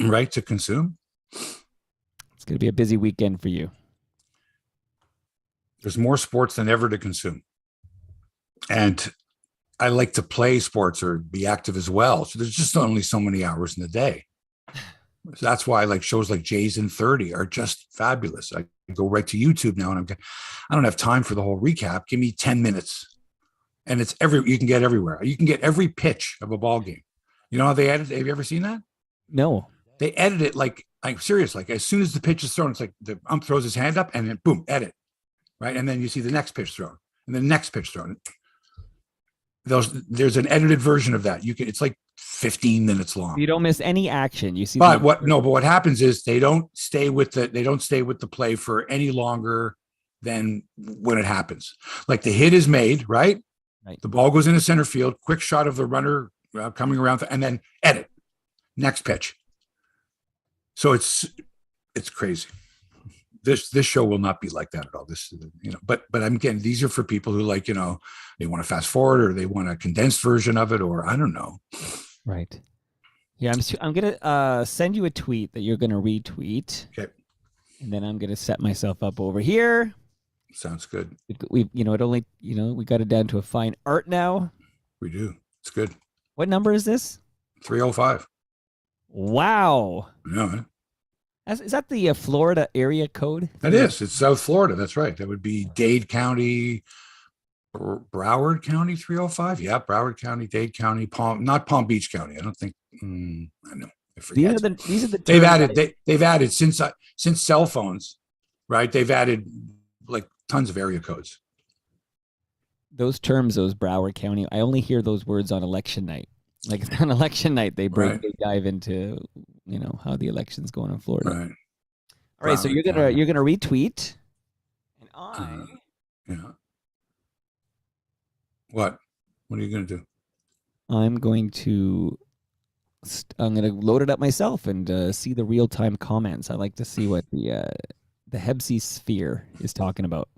right, to consume. It's going to be a busy weekend for you. There's more sports than ever to consume. And I like to play sports or be active as well. So there's just only so many hours in the day. So that's why like shows like Jays in 30 are just fabulous. I go right to YouTube now and I don't have time for the whole recap. Give me 10 minutes. And it's you can get everywhere. You can get every pitch of a ball game. You know how they edit? Have you ever seen that? No. They edit it like I'm serious. Like as soon as the pitch is thrown, it's like the ump throws his hand up and then boom, edit. Right. And then you see the next pitch thrown and the next pitch thrown. There's an edited version of that. It's like 15 minutes long. You don't miss any action. You see, but what happens is they don't stay with the play for any longer than when it happens. Like the hit is made, right? Right. The ball goes into center field, quick shot of the runner coming around, and then edit, next pitch. So it's crazy. This show will not be like that at all. But I'm getting, these are for people who like, they want to fast forward or they want a condensed version of it, or I don't know. Right. Yeah. I'm going to send you a tweet that you're going to retweet. Okay. And then I'm going to set myself up over here. Sounds good. We got it down to a fine art now. We do. It's good. What number is this? 305. Wow. Yeah. Is that the Florida area code? It is. It's South Florida. That's right. That would be Dade County, Broward County, 305. Yeah, Broward County, Dade County, not Palm Beach County. I don't think. I know. I forget. These are the. They've added since cell phones, right? They've added like tons of area codes. Those terms, those Broward County. I only hear those words on election night. Like on election night, they dive into how the election's going in Florida. Right. All right, so you're gonna retweet, and yeah. What are you gonna do? I'm gonna load it up myself and see the real time comments. I like to see what the Hebsy sphere is talking about.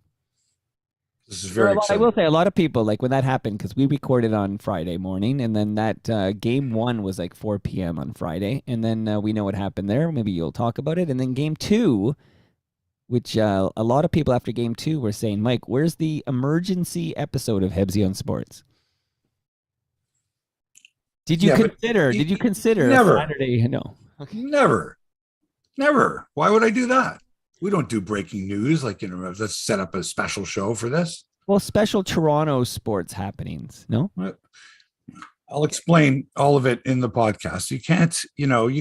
This is very exciting. I will say a lot of people, like when that happened, because we recorded on Friday morning, and then that game 1 was like 4 p.m. on Friday, and then we know what happened there. Maybe you'll talk about it. And then game 2, which a lot of people after game 2 were saying, Mike, where's the emergency episode of Hebsy on Sports? Did you consider never. Saturday? No. Okay. Never. Why would I do that? We don't do breaking news. Like, let's set up a special show for this. Well, special Toronto sports happenings. No, I'll explain all of it in the podcast. You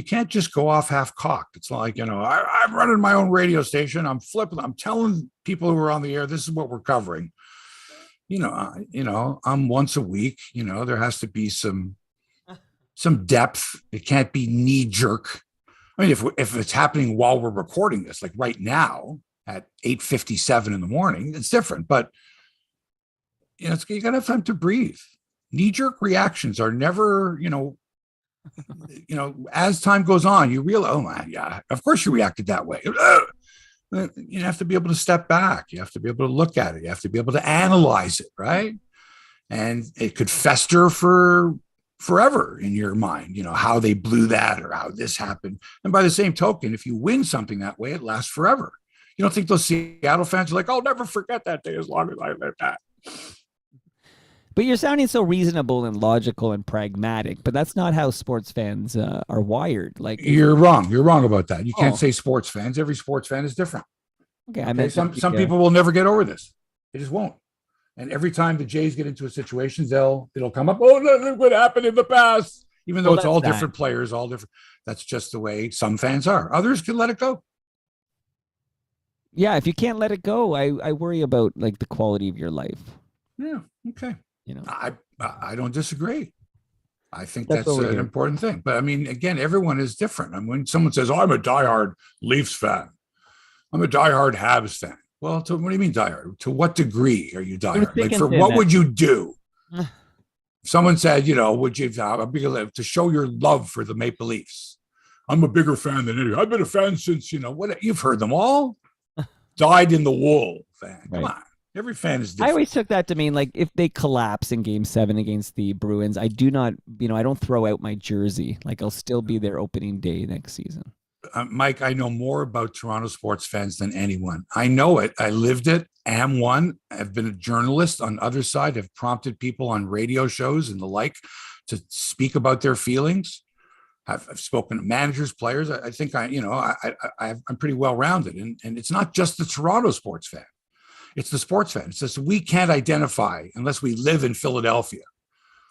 can't just go off half cocked. It's not like, I'm running my own radio station. I'm telling people who are on the air, this is what we're covering. I'm once a week, there has to be some depth. It can't be knee jerk. I mean, if it's happening while we're recording this, like right now at 8:57 in the morning, it's different. But you got to have time to breathe. Knee-jerk reactions are never, as time goes on, you realize, oh my, yeah, of course you reacted that way. You have to be able to step back. You have to be able to look at it. You have to be able to analyze it, right? And it could fester for forever in your mind, how they blew that or how this happened. And by the same token, if you win something that way, it lasts forever. You don't think those Seattle fans are like, I'll never forget that day as long as I live that. But you're sounding so reasonable and logical and pragmatic, but that's not how sports fans are wired. Like you're wrong. You're wrong about that. You can't say sports fans. Every sports fan is different. Okay. Some people will never get over this. They just won't. And every time the Jays get into a situation, it'll come up. Oh, look what happened in the past. Even though it's all different players, all different. That's just the way some fans are. Others can let it go. Yeah, if you can't let it go, I worry about like the quality of your life. Yeah. Okay. I don't disagree. I think that's an important thing. But I mean, again, everyone is different. I mean, when someone says, "Oh, I'm a diehard Leafs fan," I'm a diehard Habs fan. Well, what do you mean diehard? To what degree are you diehard? Like, for what would you do? Someone said, would you to show your love for the Maple Leafs? I'm a bigger fan than anyone. I've been a fan since, what you've heard them all. Dyed in the wool fan. Come on. Every fan is I different. always took that to mean like if they collapse in Game 7 against the Bruins, I do not, I don't throw out my jersey. Like I'll still be there opening day next season. Mike, I know more about Toronto sports fans than anyone. I know it. I lived it. Am one. I've been a journalist on the other side. Have prompted people on radio shows and the like to speak about their feelings. I've spoken to managers, players. I think I'm pretty well rounded, and it's not just the Toronto sports fan. It's the sports fan. It's just we can't identify unless we live in Philadelphia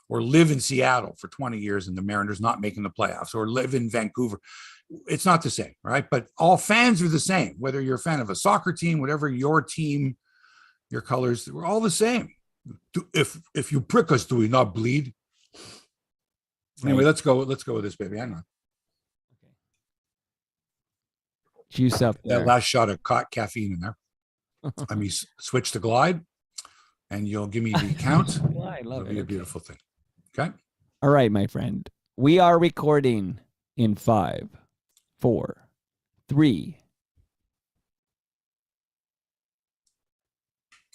or live in Seattle for 20 years and the Mariners not making the playoffs, or live in Vancouver. It's not the same, right? But all fans are the same, whether you're a fan of a soccer team, whatever your team, your colors, we're all the same. If you prick us, do we not bleed? Anyway, let's go with this, baby. Hang on. Okay. Juice up there. That last shot of caffeine in there. Let me switch to Glide, and you'll give me the count. I love It'll be a beautiful thing. Okay. All right, my friend. We are recording in 5, 4, 3.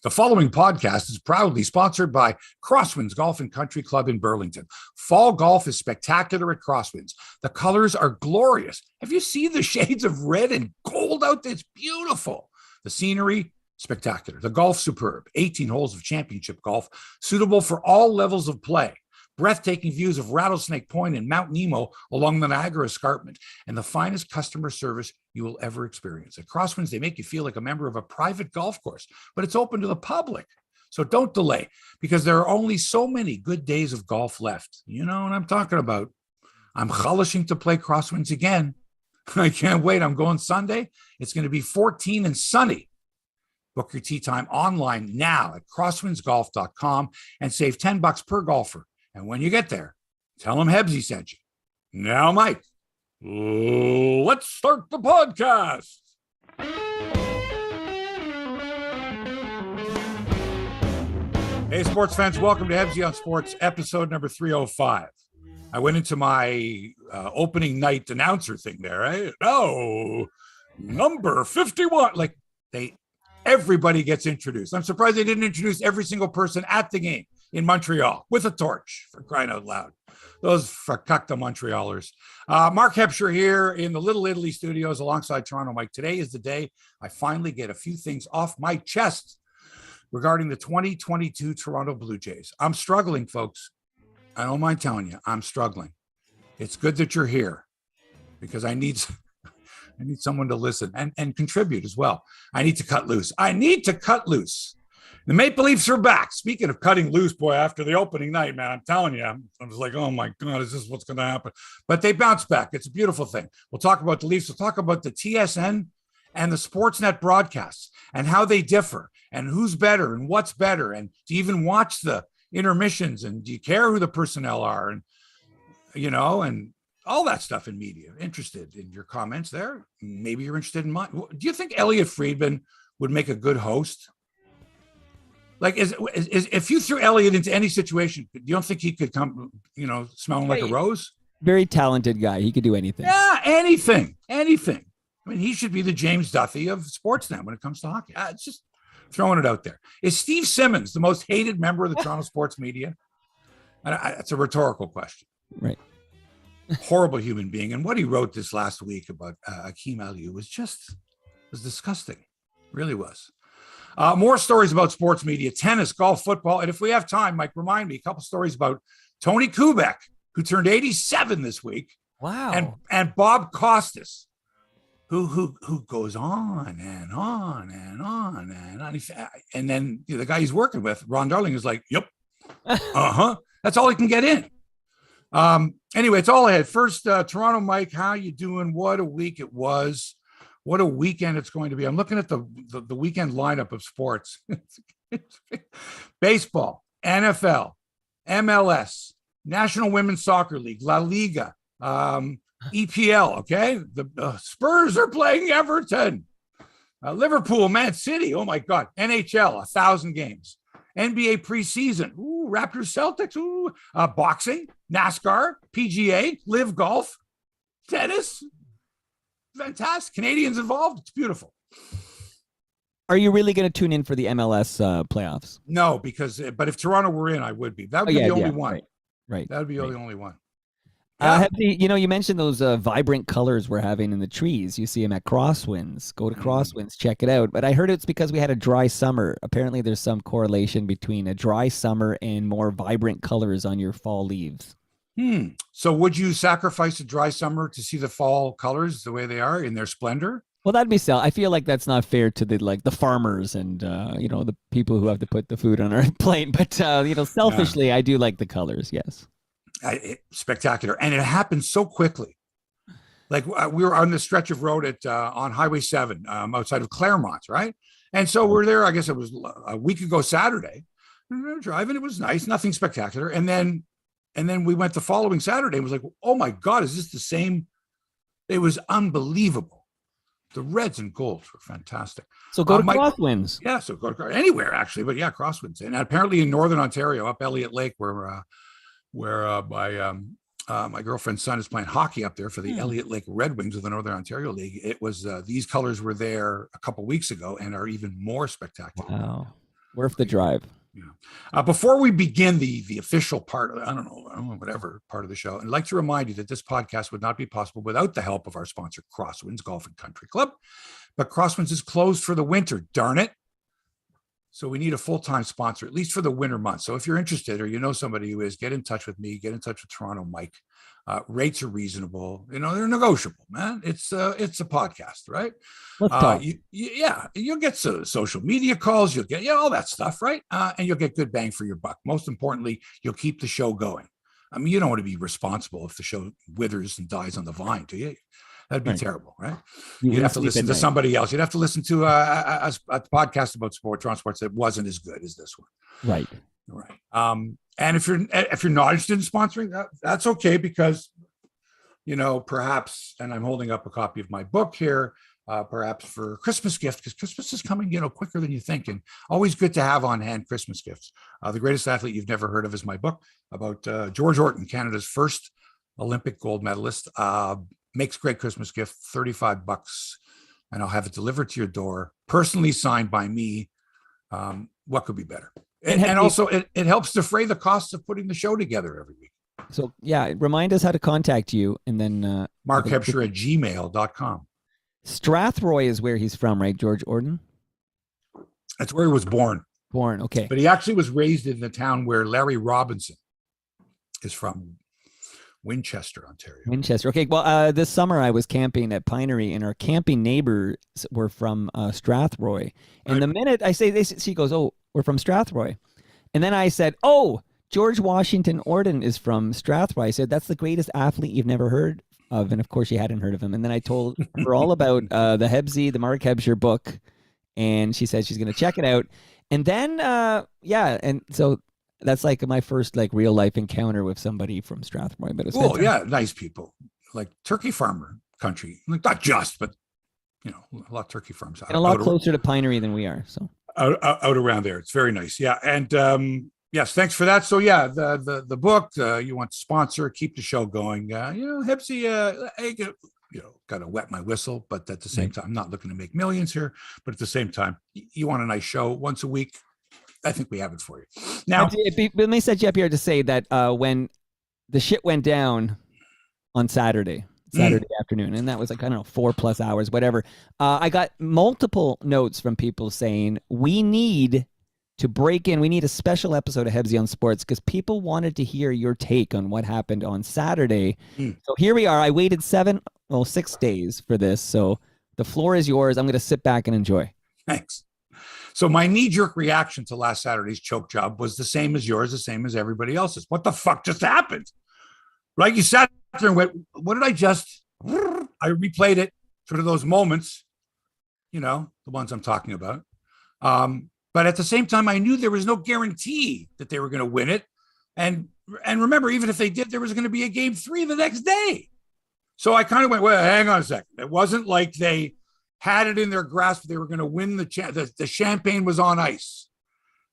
The following podcast is proudly sponsored by Crosswinds Golf and Country Club in Burlington. Fall golf is spectacular at Crosswinds. The colors are glorious. Have you seen the shades of red and gold out there? It's beautiful. The scenery, spectacular. The golf, superb. 18 holes of championship golf, suitable for all levels of play. Breathtaking views of Rattlesnake Point and Mount Nemo along the Niagara Escarpment, and the finest customer service you will ever experience. At Crosswinds, they make you feel like a member of a private golf course, but it's open to the public. So don't delay, because there are only so many good days of golf left. You know what I'm talking about. I'm chalishing to play Crosswinds again. I can't wait. I'm going Sunday. It's going to be 14 and sunny. Book your tee time online now at crosswindsgolf.com and save $10 per golfer. And when you get there, tell them Hebsy sent you. Now, Mike, let's start the podcast. Hey, sports fans, welcome to Hebsy on Sports, episode number 305. I went into my opening night announcer thing there, right? Oh, number 51. Like, everybody gets introduced. I'm surprised they didn't introduce every single person at the game in Montreal with a torch, for crying out loud. Those fakakta Montrealers. Mark Hebsy here in the Little Italy studios alongside Toronto Mike. Today is the day I finally get a few things off my chest regarding the 2022 Toronto Blue Jays. I'm struggling, folks. I don't mind telling you, I'm struggling. It's good that you're here because I need someone to listen and contribute as well. I need to cut loose. The Maple Leafs are back. Speaking of cutting loose, boy, after the opening night, man, I'm telling you, I was like, oh my God, is this what's going to happen? But they bounce back. It's a beautiful thing. We'll talk about the Leafs. We'll talk about the TSN and the Sportsnet broadcasts and how they differ and who's better and what's better. And do you even watch the intermissions? And do you care who the personnel are? And, and all that stuff in media. Interested in your comments there. Maybe you're interested in mine. Do you think Elliot Friedman would make a good host? Like, is if you threw Elliot into any situation, you don't think he could come, smelling like a rose? Very talented guy. He could do anything. Yeah, anything. I mean, he should be the James Duthie of Sportsnet when it comes to hockey. It's just throwing it out there. Is Steve Simmons the most hated member of the Toronto sports media? It's a rhetorical question. Right. Horrible human being. And what he wrote this last week about Akeem Aliu was disgusting. It really was. More stories about sports media, tennis, golf, football. And if we have time, Mike, remind me a couple stories about Tony Kubek, who turned 87 this week. Wow. And Bob Costas, who goes on and on and on and on. And then the guy he's working with, Ron Darling, is like, yep. That's all he can get in. Anyway, it's all ahead. First, Toronto Mike, how you doing? What a week it was. What a weekend it's going to be. I'm looking at the weekend lineup of sports. Baseball, NFL, MLS, National Women's Soccer League, La Liga, EPL, okay? The Spurs are playing Everton. Liverpool, Man City, oh my God. NHL, 1,000 games. NBA preseason, ooh, Raptors, Celtics, ooh, boxing, NASCAR, PGA, Live Golf, tennis. Fantastic. Canadians involved. It's beautiful. Are you really going to tune in for the MLS playoffs? No, but if Toronto were in, I would be. That would be the only one. Right. That would be right. the only one. Yeah. You mentioned those vibrant colors we're having in the trees. You see them at Crosswinds. Go to Crosswinds, check it out. But I heard it's because we had a dry summer. Apparently, there's some correlation between a dry summer and more vibrant colors on your fall leaves. So would you sacrifice a dry summer to see the fall colors the way they are in their splendor? Well, that'd be I feel like that's not fair to the farmers and the people who have to put the food on our plate. But selfishly, I do like the colors. Yes. Spectacular, and it happened so quickly. Like we were on the stretch of road on Highway 7 outside of Claremont, right? And so we're there. I guess it was a week ago Saturday. We were driving. It was nice, nothing spectacular. And then we went the following Saturday. And was like, oh my God, is this the same? It was unbelievable. The reds and golds were fantastic. So go to Crosswinds. Yeah, so go to anywhere actually, but yeah, Crosswinds, and apparently in Northern Ontario, up Elliott Lake, where my girlfriend's son is playing hockey up there for the Elliott Lake Red Wings of the Northern Ontario League. It was these colors were there a couple weeks ago and are even more spectacular. Wow, worth the drive. Yeah. Before we begin the official part, I don't know, whatever part of the show, I'd like to remind you that this podcast would not be possible without the help of our sponsor, Crosswinds Golf and Country Club. But Crosswinds is closed for the winter, darn it. So we need a full-time sponsor, at least for the winter months. So if you're interested or you know somebody who is, get in touch with me, get in touch with Toronto Mike. Rates are reasonable. They're negotiable, man. It's a podcast, right? Let's talk. You'll get social media calls. You'll get all that stuff, right? And you'll get good bang for your buck. Most importantly, you'll keep the show going. I mean, you don't want to be responsible if the show withers and dies on the vine, do you? That'd be terrible, right? You'd have to listen to somebody else. You'd have to listen to a podcast about Toronto sports that wasn't as good as this one. Right. And if you're not interested in sponsoring, that's okay, because perhaps, and I'm holding up a copy of my book here, perhaps for Christmas gift, because Christmas is coming, quicker than you think, and always good to have on hand Christmas gifts. The Greatest Athlete You've Never Heard Of is my book about George Orton, Canada's first Olympic gold medalist. Makes great Christmas gift, $35, and I'll have it delivered to your door, personally signed by me. What could be better? And also, it helps defray the costs of putting the show together every week. So, remind us how to contact you, and then markhebsher@gmail.com. Strathroy is where he's from, right, George Orton? That's where he was born. Okay. But he actually was raised in the town where Larry Robinson is from, Winchester, Ontario. Winchester. Okay. Well, this summer I was camping at Pinery, and our camping neighbors were from Strathroy. And the minute I say this, she goes, "Oh, we're from Strathroy." And then I said, "Oh, George Washington Orton is from Strathroy." I said, "That's the greatest athlete you've never heard of." And of course, she hadn't heard of him. And then I told her all about the Hebsy, the Mark Hebsher book. And she said she's going to check it out. And then, and so that's like my first real life encounter with somebody from Strathroy. But it's cool. Yeah, nice people, like turkey farmer country, not just, but a lot of turkey farms, and a lot closer to Pinery than we are. So out around there, it's very nice. Yeah, and yes, thanks for that. So the book, you want to sponsor, keep the show going. Hebsy, got to wet my whistle, but at the same time, I'm not looking to make millions here. But at the same time, you want a nice show once a week. I think we have it for you. Now, let me set you up here to say that when the shit went down on Saturday afternoon, and that was 4+ hours, whatever. I got multiple notes from people saying we need to break in. We need a special episode of Hebsy on Sports because people wanted to hear your take on what happened on Saturday. So here we are. I waited 6 days for this. So the floor is yours. I'm going to sit back and enjoy. Thanks. So my knee-jerk reaction to last Saturday's choke job was the same as yours, the same as everybody else's. What the fuck just happened? Right? You sat there and went, what did I just... I replayed it, sort of those moments, the ones I'm talking about. But at the same time, I knew there was no guarantee that they were going to win it. And remember, even if they did, there was going to be a game 3 the next day. So I kind of went, well, hang on a second. It wasn't like they had it in their grasp. They were going to win the champagne was on ice.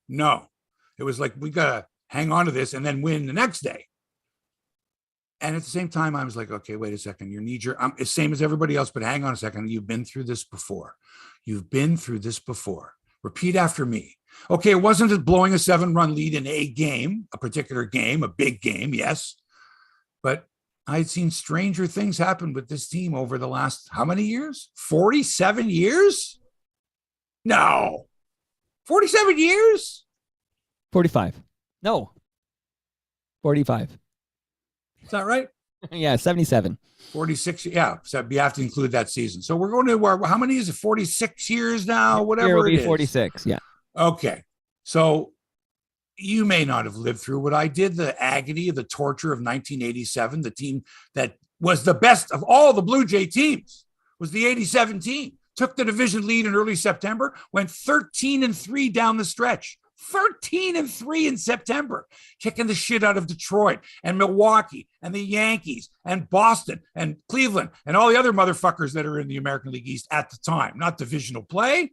No, it was like, we got to hang on to this and then win the next day. And at the same time, I was like, okay, wait a second. Your knee-jerk, I'm the same as everybody else, but hang on a second. You've been through this before. You've been through this before. Repeat after me. Okay, it wasn't just blowing a 7-run lead in a game, a particular game, a big game, yes. But I had seen stranger things happen with this team over the last, how many years? 47 years? No. 47 years? 45. No. 45. Is that right? Yeah, 77. 46. Yeah. So you have to include that season. So we're going to, how many is it? 46 years now, whatever Here will be it is. 46. Yeah. Okay. So you may not have lived through what I did, the agony, the torture of 1987, the team that was the best of all the Blue Jay teams was the 87 team. Took the division lead in early September, went 13-3 down the stretch. 13-3 in September, kicking the shit out of Detroit and Milwaukee and the Yankees and Boston and Cleveland and all the other motherfuckers that are in the American League East at the time. Not divisional play.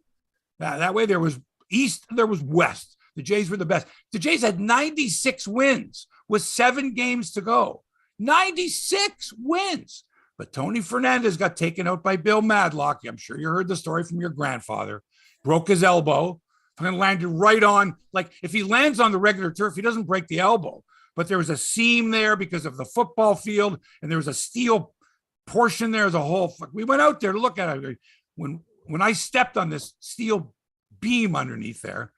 That way there was East and there was West. The Jays were the best. The Jays had 96 wins with 7 games to go. 96 wins. But Tony Fernandez got taken out by Bill Madlock. I'm sure you heard the story from your grandfather. Broke his elbow. And landed right on, like if he lands on the regular turf, he doesn't break the elbow. But there was a seam there because of the football field, and there was a steel portion there as a whole. We went out there to look at it. When I stepped on this steel beam underneath there,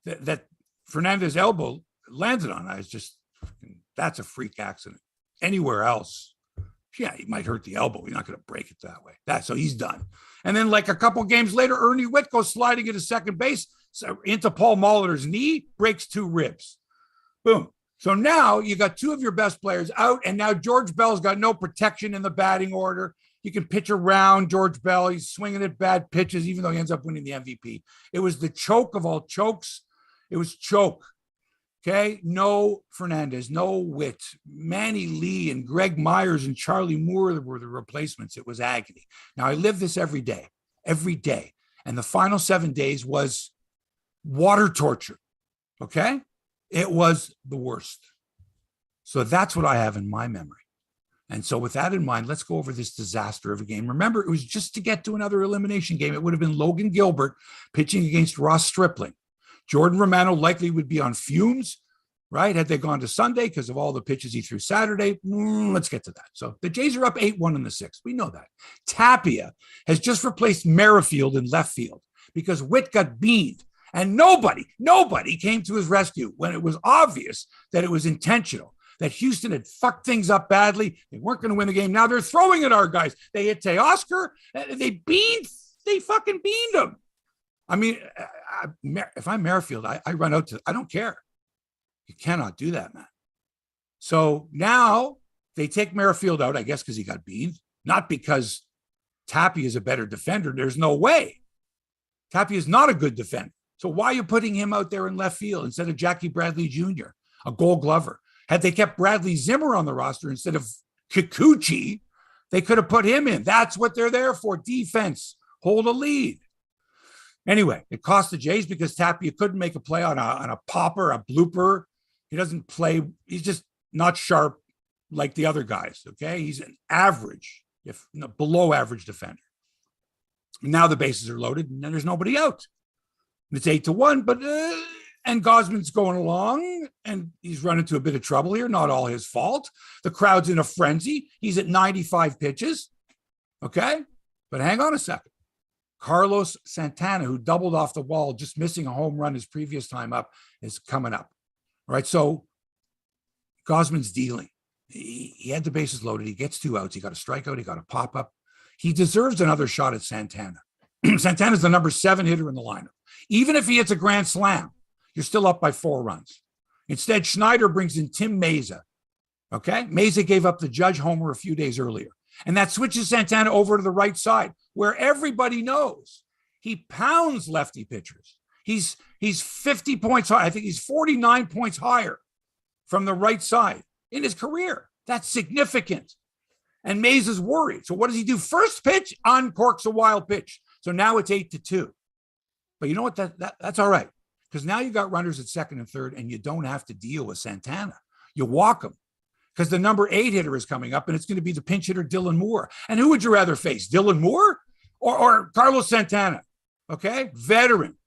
that Fernandez elbow landed on, I was just, that's a freak accident. Anywhere else, yeah, he might hurt the elbow. You're not going to break it that way. So he's done. And then like a couple games later, Ernie Witt goes sliding into second base, so into Paul Molitor's knee, breaks 2 ribs. Boom. So now you got 2 of your best players out, and now George Bell's got no protection in the batting order. You can pitch around George Bell. He's swinging at bad pitches, even though he ends up winning the MVP. It was the choke of all chokes. It was choke. Okay? No Fernandez, no Witt. Manny Lee and Greg Myers and Charlie Moore were the replacements. It was agony. Now, I live this every day. And the final 7 days was water torture. Okay? It was the worst. So that's what I have in my memory. And so with that in mind, let's go over this disaster of a game. Remember, it was just to get to another elimination game. It would have been Logan Gilbert pitching against Ross Stripling. Jordan Romano likely would be on fumes, right? Had they gone to Sunday because of all the pitches he threw Saturday. Let's get to that. So the Jays are up 8-1 in the 6th. We know that. Tapia has just replaced Merrifield in left field because Witt got beamed. And nobody came to his rescue when it was obvious that it was intentional, that Houston had fucked things up badly. They weren't going to win the game. Now they're throwing at our guys. They hit Teoscar. They fucking beamed him. I mean, if I'm Merrifield, I run out I don't care. You cannot do that, man. So now they take Merrifield out, I guess, because he got beamed, not because Tapia is a better defender. There's no way. Tapia is not a good defender. So why are you putting him out there in left field instead of Jackie Bradley Jr., a Gold Glover? Had they kept Bradley Zimmer on the roster instead of Kikuchi, they could have put him in. That's what they're there for, defense, hold a lead. Anyway, it cost the Jays because Tapia couldn't make a play on a popper, a blooper. He doesn't play. He's just not sharp like the other guys, okay? He's an average, if below average defender. Now the bases are loaded and there's nobody out. It's 8-1, but and Gosman's going along and he's run into a bit of trouble here. Not all his fault. The crowd's in a frenzy. He's at 95 pitches, okay? But hang on a second. Carlos Santana, who doubled off the wall, just missing a home run his previous time up, is coming up. All right, so Gosman's dealing. He had the bases loaded. He gets 2 outs. He got a strikeout. He got a pop-up. He deserves another shot at Santana. Santana's the number 7 hitter in the lineup. Even if he hits a grand slam, you're still up by 4 runs. Instead, Schneider brings in Tim Meza. Okay? Meza gave up the Judge homer a few days earlier. And that switches Santana over to the right side, where everybody knows he pounds lefty pitchers. He's 50 points high. I think he's 49 points higher from the right side in his career. That's significant. And Mays is worried. So what does he do? First pitch, uncorks a wild pitch. So now it's 8-2. But you know what? That's all right. Because now you got runners at second and third, and you don't have to deal with Santana. You walk him. because the number 8 hitter is coming up, and it's going to be the pinch hitter, Dylan Moore. And who would you rather face, Dylan Moore or Carlos Santana? Okay, veteran,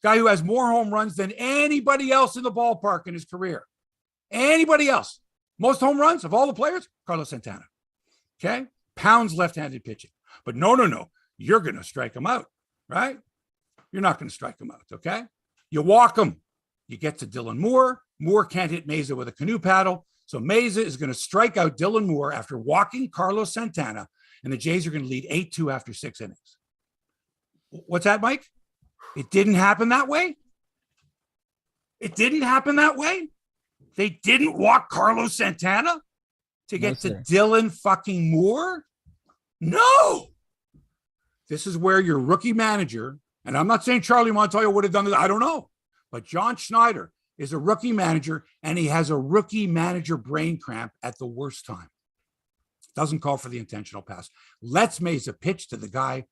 guy who has more home runs than anybody else in the ballpark in his career. Anybody else. Most home runs of all the players, Carlos Santana. Okay, pounds left-handed pitching. But no. You're going to strike him out, right? You're not going to strike him out, okay? You walk him. You get to Dylan Moore. Moore can't hit Meza with a canoe paddle. So Meza is going to strike out Dylan Moore after walking Carlos Santana, and the Jays are going to lead 8-2 after 6 innings. What's that, Mike? It didn't happen that way? It didn't happen that way? They didn't walk Carlos Santana to get to Dylan fucking Moore? No! This is where your rookie manager, and I'm not saying Charlie Montoya would have done this, I don't know, but John Schneider is a rookie manager, and he has a rookie manager brain cramp at the worst time. Doesn't call for the intentional pass. Lets Meza pitch to the guy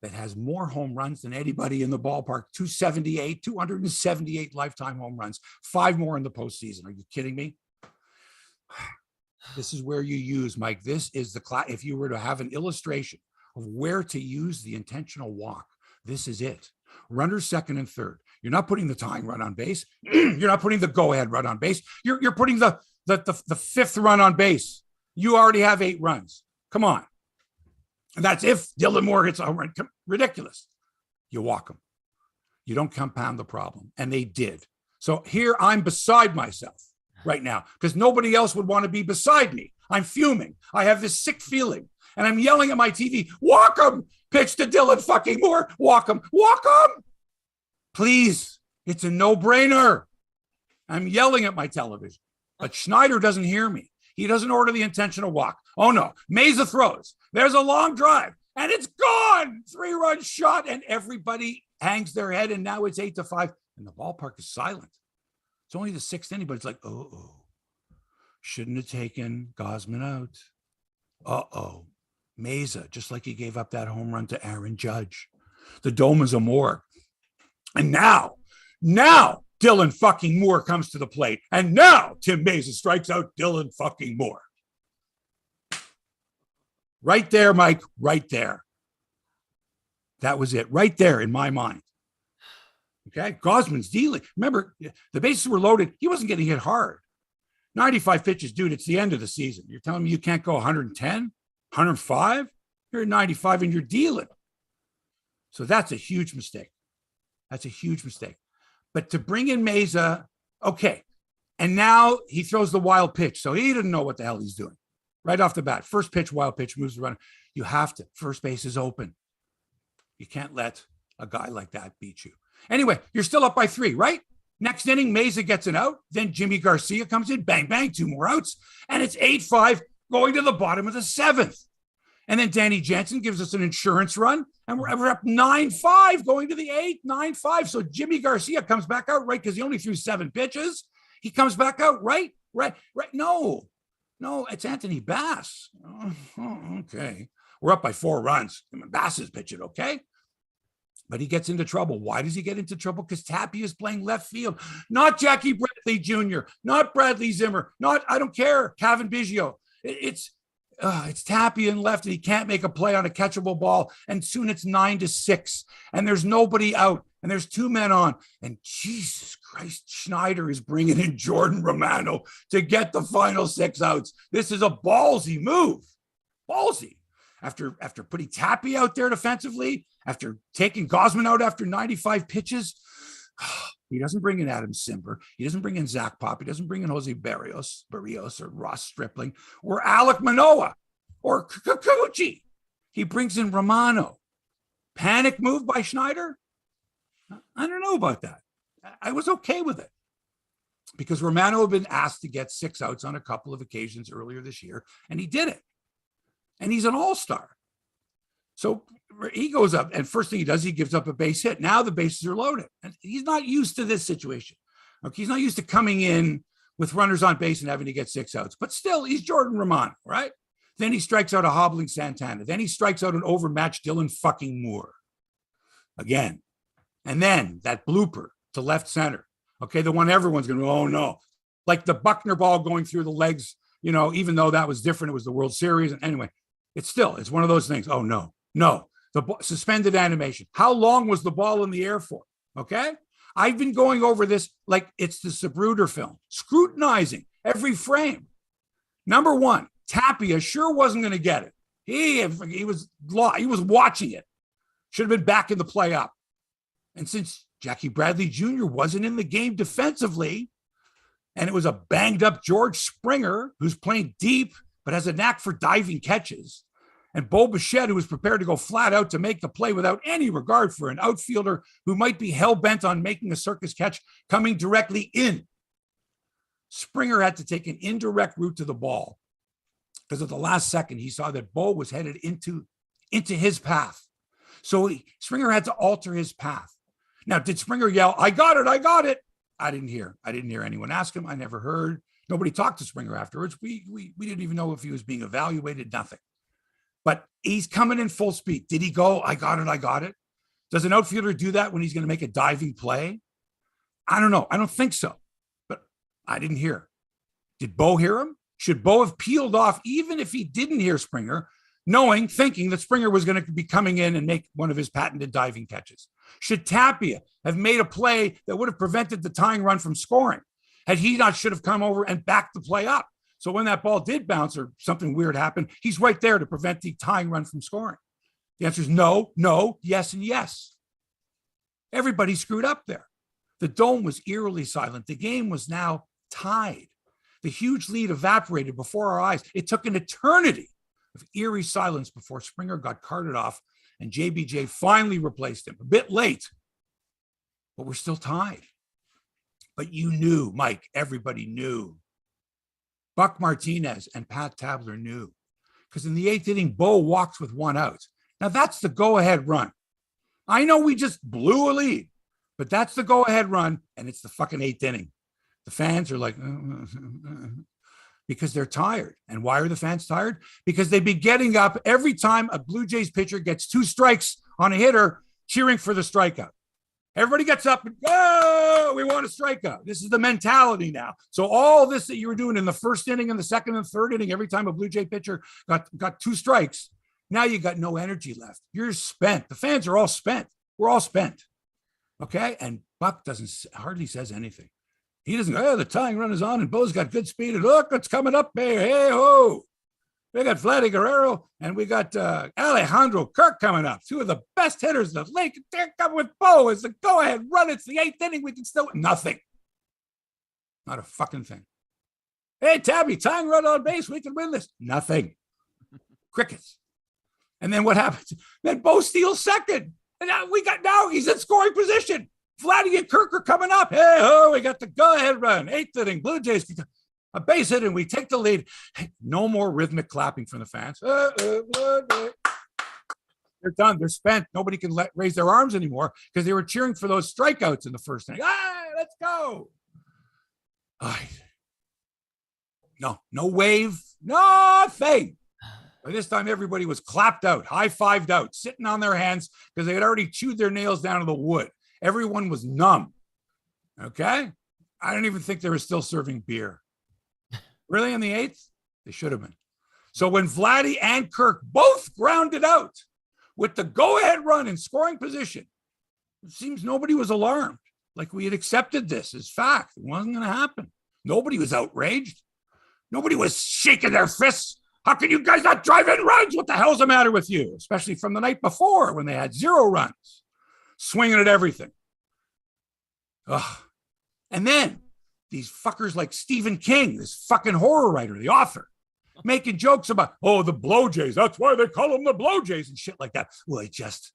that has more home runs than anybody in the ballpark, 278 lifetime home runs, 5 more in the postseason. Are you kidding me? This is where you use, Mike, this is the class. If you were to have an illustration of where to use the intentional walk, this is it. Runners second and third. You're not putting the tying run on base. You're not putting the go-ahead run on base. You're putting the 5th run on base. You already have 8 runs. Come on. And that's if Dylan Moore hits a home run. Ridiculous. You walk him. You don't compound the problem. And they did. So here I'm beside myself right now because nobody else would want to be beside me. I'm fuming. I have this sick feeling. And I'm yelling at my TV, walk him. Pitch to Dylan fucking Moore. Walk him. Walk him. Please. It's a no-brainer. I'm yelling at my television. But Schneider doesn't hear me. He doesn't order the intentional walk. Oh, no. Meza throws. There's a long drive, and it's gone. 3-run shot, and everybody hangs their head, and now it's 8-5, and the ballpark is silent. It's only the 6th inning, but it's like, shouldn't have taken Gausman out. Meza, just like he gave up that home run to Aaron Judge. The dome is a morgue. And now, Dylan fucking Moore comes to the plate. And now Tim Meza strikes out Dylan fucking Moore. Right there, Mike, right there. That was it, right there in my mind. Okay, Gausman's dealing. Remember, the bases were loaded. He wasn't getting hit hard. 95 pitches, dude, it's the end of the season. You're telling me you can't go 110, 105? You're at 95 and you're dealing. So that's a huge mistake. That's a huge mistake. But to bring in Meza, okay. And now he throws the wild pitch. So he didn't know what the hell he's doing. Right off the bat, first pitch, wild pitch, moves the runner. You have to. First base is open. You can't let a guy like that beat you. Anyway, you're still up by 3, right? Next inning, Meza gets an out. Then Jimmy Garcia comes in. Bang, bang, 2 more outs. And it's 8-5 going to the bottom of the 7th. And then Danny Jansen gives us an insurance run. And we're up 9-5 going to the 8th, 9-5. So Jimmy Garcia comes back out, right? Because he only threw 7 pitches. He comes back out, right? Right. No, it's Anthony Bass. Okay. We're up by 4 runs. Bass is pitching, okay? But he gets into trouble. Why does he get into trouble? Because Tapia is playing left field. Not Jackie Bradley Jr., not Bradley Zimmer, not, I don't care, Kevin Biggio. It's Tapia in left, and he can't make a play on a catchable ball. And soon it's 9-6, and there's nobody out, and there's 2 men on. And Jesus Christ, Schneider is bringing in Jordan Romano to get the final 6 outs. This is a ballsy move. Ballsy. After putting Tapia out there defensively, after taking Gausman out after 95 pitches, he doesn't bring in Adam Simber. He doesn't bring in Zach Pop. He doesn't bring in Jose Barrios or Ross Stripling or Alek Manoah or Kikuchi. He brings in Romano. Panic move by Schneider? I don't know about that. I was okay with it because Romano had been asked to get 6 outs on a couple of occasions earlier this year, and he did it. And he's an all-star. So he goes up, and first thing he does, he gives up a base hit. Now the bases are loaded. And he's not used to this situation. Okay, he's not used to coming in with runners on base and having to get 6 outs. But still, he's Jordan Romano, right? Then he strikes out a hobbling Santana. Then he strikes out an overmatched Dylan fucking Moore. Again. And then that blooper to left center. Okay, the one everyone's going to go, oh, no. Like the Buckner ball going through the legs even though that was different, it was the World Series. And anyway, it's one of those things. Oh, no. The suspended animation. How long was the ball in the air for? Okay. I've been going over this like it's the Zapruder film, scrutinizing every frame. Number one, Tapia sure wasn't going to get it. He was watching it. Should have been back in the play up. And since Jackie Bradley Jr. wasn't in the game defensively, and it was a banged up George Springer who's playing deep but has a knack for diving catches, and Bo Bichette, who was prepared to go flat out to make the play without any regard for an outfielder who might be hell-bent on making a circus catch coming directly in. Springer had to take an indirect route to the ball because at the last second, he saw that Bo was headed into his path. So Springer had to alter his path. Now, did Springer yell, "I got it, I got it"? I didn't hear anyone ask him. I never heard. Nobody talked to Springer afterwards. We didn't even know if he was being evaluated, nothing. But he's coming in full speed. Did he go, "I got it, I got it"? Does an outfielder do that when he's going to make a diving play? I don't know. I don't think so. But I didn't hear. Did Bo hear him? Should Bo have peeled off even if he didn't hear Springer, thinking that Springer was going to be coming in and make one of his patented diving catches? Should Tapia have made a play that would have prevented the tying run from scoring? Had he not should have come over and backed the play up? So when that ball did bounce or something weird happened, he's right there to prevent the tying run from scoring. The answer is no, yes, and yes. Everybody screwed up there. The dome was eerily silent. The game was now tied. The huge lead evaporated before our eyes. It took an eternity of eerie silence before Springer got carted off and JBJ finally replaced him. A bit late, but we're still tied. But you knew, Mike, everybody knew. Buck Martinez and Pat Tabler knew, because in the 8th inning, Bo walks with 1 out. Now that's the go-ahead run. I know we just blew a lead, but that's the go-ahead run, and it's the fucking 8th inning. The fans are like, because they're tired. And why are the fans tired? Because they've been getting up every time a Blue Jays pitcher gets 2 strikes on a hitter, cheering for the strikeout. Everybody gets up and, "Oh, we want a strikeout." This is the mentality now. So all this that you were doing in the 1st inning and the 2nd and 3rd inning, every time a Blue Jay pitcher got 2 strikes, now you got no energy left. You're spent. The fans are all spent. We're all spent. Okay? And Buck hardly says anything. He doesn't go, "Oh, the tying run is on and Bo's got good speed. And look, it's coming up there. Hey, ho. We got Vladdy Guerrero and we got Alejandro Kirk coming up. 2 of the best hitters in the league. They're coming with Bo. It's the go-ahead run. It's the 8th inning. We can still nothing. Not a fucking thing. Hey, Tabby, tying run on base. We can win this. Nothing. Crickets. And then what happens? Then Bo steals second. And now he's in scoring position. Vladdy and Kirk are coming up. Hey, ho, we got the go-ahead run. 8th inning. Blue Jays. A base hit and we take the lead. Hey, no more rhythmic clapping from the fans. They're done. They're spent. Nobody can raise their arms anymore because they were cheering for those strikeouts in the 1st inning. Let's go. No wave, nothing. By this time, everybody was clapped out, high-fived out, sitting on their hands because they had already chewed their nails down to the wood. Everyone was numb. Okay? I don't even think they were still serving beer. Really, in the 8th? They should have been. So when Vladdy and Kirk both grounded out with the go-ahead run in scoring position, it seems nobody was alarmed. Like we had accepted this as fact. It wasn't going to happen. Nobody was outraged. Nobody was shaking their fists. How can you guys not drive in runs? What the hell's the matter with you? Especially from the night before when they had 0 runs, swinging at everything. Ugh. And then these fuckers like Stephen King, this fucking horror writer, the author, making jokes about, "Oh, the BlueJays. That's why they call them the BlueJays," and shit like that. Well, it just,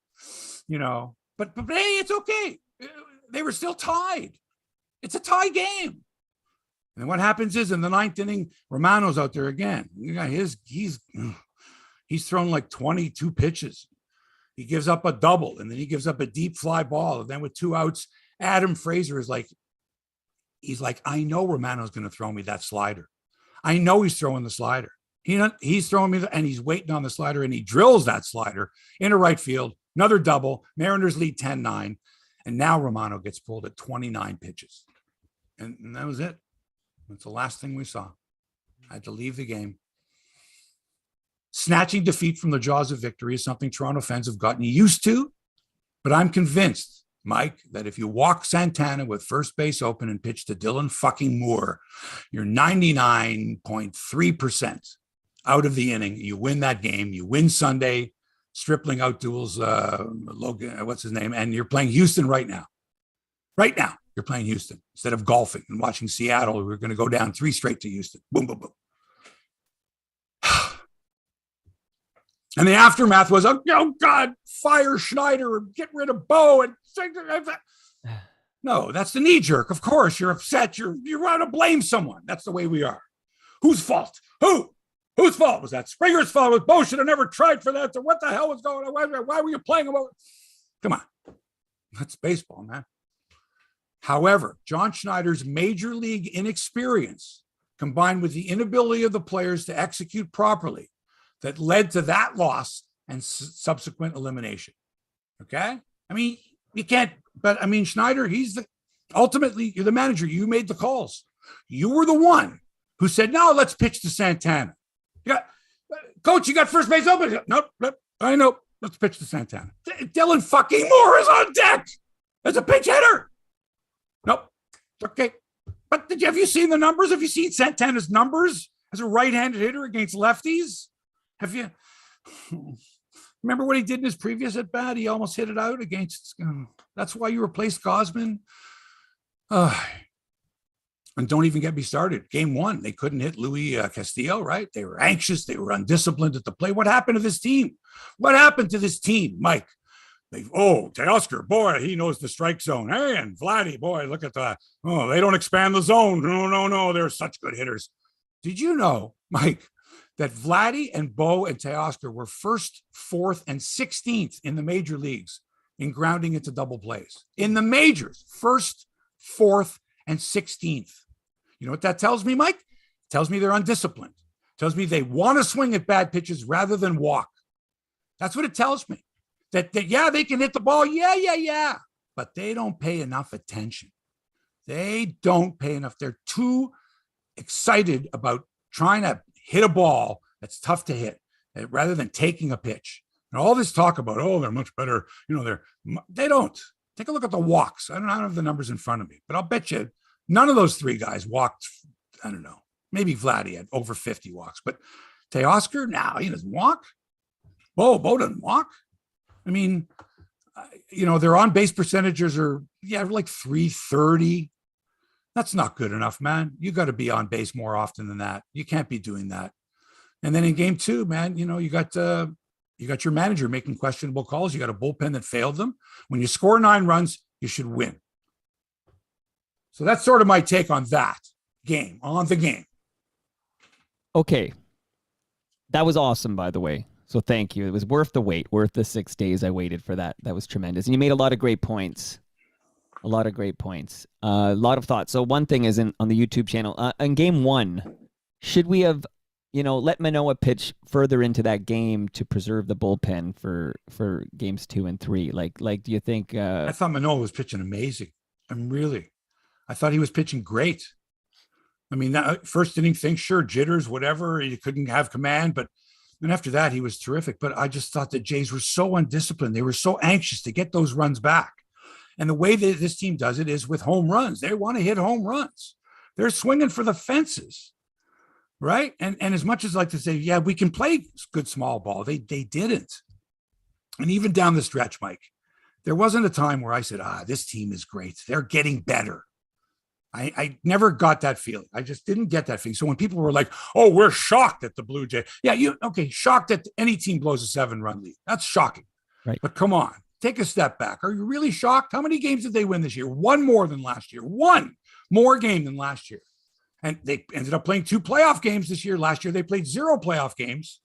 but hey, it's okay. They were still tied. It's a tie game. And then what happens is in the 9th inning, Romano's out there again. He's thrown like 22 pitches. He gives up a double, and then he gives up a deep fly ball. And then with 2 outs, Adam Fraser is like, he's like, "I know Romano's going to throw me that slider. I know he's throwing the slider. He's throwing me, and he's waiting on the slider, and he drills that slider into right field. Another double. Mariners lead 10-9. And now Romano gets pulled at 29 pitches. And that was it. That's the last thing we saw. I had to leave the game. Snatching defeat from the jaws of victory is something Toronto fans have gotten used to, but I'm convinced, Mike, that if you walk Santana with first base open and pitch to Dylan fucking Moore, you're 99.3% out of the inning. You win that game. You win Sunday. Stripling outduels Logan, what's his name? And you're playing Houston right now. Right now, you're playing Houston instead of golfing and watching Seattle. We're going to go down 3 straight to Houston. Boom, boom, boom. And the aftermath was, oh God, fire Schneider and get rid of Bo. And no, that's the knee jerk. Of course, you're upset. You're want to blame someone. That's the way we are. Whose fault? Whose fault was that? Springer's fault. Was Bo should have never tried for that. So what the hell was going on? Why were you playing about? Come on, that's baseball, man. However, John Schneider's major league inexperience, combined with the inability of the players to execute properly, that led to that loss and subsequent elimination. Okay? I mean, you can't, but I mean, Schneider, ultimately, you're the manager. You made the calls. You were the one who said, no, let's pitch to Santana. Coach, you got first base open. Nope, I know. Let's pitch to Santana. Dylan fucking Moore is on deck as a pinch hitter. Nope. Okay. But have you seen the numbers? Have you seen Santana's numbers as a right-handed hitter against lefties? Have you remember what he did in his previous at bat? He almost hit it out against. That's why you replaced Gosman. And don't even get me started. Game 1, they couldn't hit Luis Castillo, right? They were anxious. They were undisciplined at the plate. What happened to this team? What happened to this team, Mike? Teoscar, boy, he knows the strike zone. Hey, and Vladdy, boy, look at that. Oh, they don't expand the zone. No. They're such good hitters. Did you know, Mike, that Vladdy and Bo and Teoscar were 1st, 4th, and 16th in the major leagues in grounding into double plays? In the majors, 1st, 4th, and 16th. You know what that tells me, Mike? It tells me they're undisciplined. It tells me they want to swing at bad pitches rather than walk. That's what it tells me. That yeah, they can hit the ball. Yeah. But they don't pay enough attention. They don't pay enough. They're too excited about trying to hit a ball that's tough to hit rather than taking a pitch. And all this talk about, they're much better. They don't. Take a look at the walks. I don't have the numbers in front of me, but I'll bet you none of those 3 guys walked. I don't know. Maybe Vladdy had over 50 walks, but Teoscar, no, he doesn't walk. Bo doesn't walk. I mean, their on-base percentages are, like 330. That's not good enough, man. You got to be on base more often than that. You can't be doing that. And then in game 2, man, you got your manager making questionable calls. You got a bullpen that failed them. When you score 9 runs, you should win. So that's sort of my take on that game, on the game. Okay. That was awesome, by the way. So thank you. It was worth the wait, worth the 6 days I waited for that. That was tremendous. And you made a lot of great points. A lot of great points. A lot of thoughts. So one thing is on the YouTube channel. In game 1, should we have, let Manoah pitch further into that game to preserve the bullpen for games 2 and 3? Like, do you think? I thought Manoah was pitching amazing. I thought he was pitching great. I mean, that first inning thing, sure, jitters, whatever. He couldn't have command, but then after that, he was terrific. But I just thought that Jays were so undisciplined. They were so anxious to get those runs back. And the way that this team does it is with home runs. They want to hit home runs. They're swinging for the fences, right? And as much as I like to say, yeah, we can play good small ball, they didn't. And even down the stretch, Mike, there wasn't a time where I said, this team is great. They're getting better. I never got that feeling. I just didn't get that feeling. So when people were like, we're shocked at the Blue Jays. Yeah, shocked that any team blows a 7-run lead. That's shocking. Right. But come on. Take a step back. Are you really shocked? How many games did they win this year? 1 more than last year. 1 more game than last year. And they ended up playing 2 playoff games this year. Last year, they played 0 playoff games.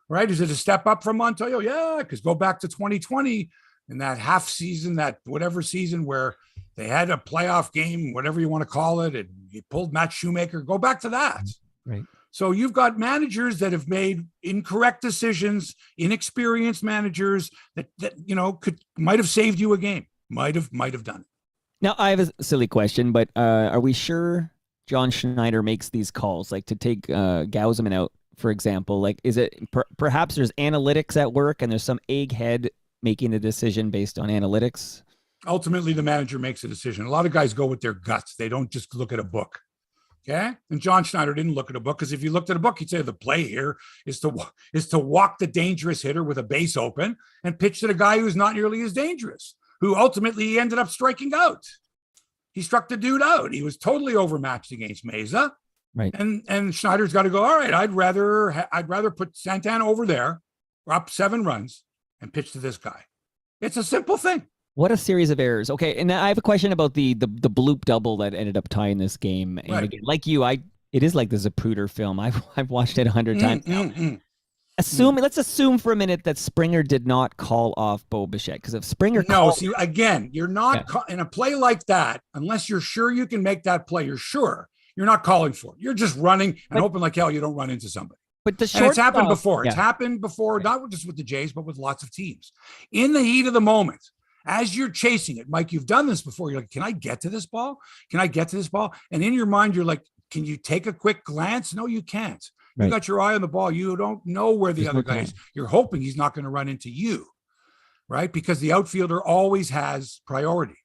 Right? Is it a step up from Montoyo? Yeah, because go back to 2020 in that half season, that whatever season where they had a playoff game, whatever you want to call it, and you pulled Matt Shoemaker. Go back to that. Right. So you've got managers that have made incorrect decisions, inexperienced managers that might have saved you a game, might have done it. Now I have a silly question, but are we sure John Schneider makes these calls, like to take Gausman out, for example? Like, is it perhaps there's analytics at work and there's some egghead making a decision based on analytics? Ultimately, the manager makes a decision. A lot of guys go with their guts. They don't just look at a book. Okay. And John Schneider didn't look at a book, because if you looked at a book, he'd say the play here is to walk the dangerous hitter with a base open and pitch to the guy who's not nearly as dangerous, who ultimately he ended up striking out. He struck the dude out. He was totally overmatched against Mesa. Right. And Schneider's got to go, all right, I'd rather put Santana over there, or up 7 runs, and pitch to this guy. It's a simple thing. What a series of errors. Okay, and I have a question about the bloop double that ended up tying this game. And again, like you, it is like the Zapruder film. I've watched it 100 times now. Let's assume for a minute that Springer did not call off Bo Bichette, because if Springer see, again, you're not in a play like that, unless you're sure you can make that play. You're not calling for it. You're just running and hoping like hell you don't run into somebody. But it's happened before. It's happened before, not just with the Jays, but with lots of teams. In the heat of the moment, as you're chasing it, Mike, you've done this before. You're like, can I get to this ball? Can I get to this ball? And in your mind, you're like, can you take a quick glance? No, you can't. Right. You got your eye on the ball. You don't know where the other guy is. You're hoping he's not going to run into you, right? Because the outfielder always has priority,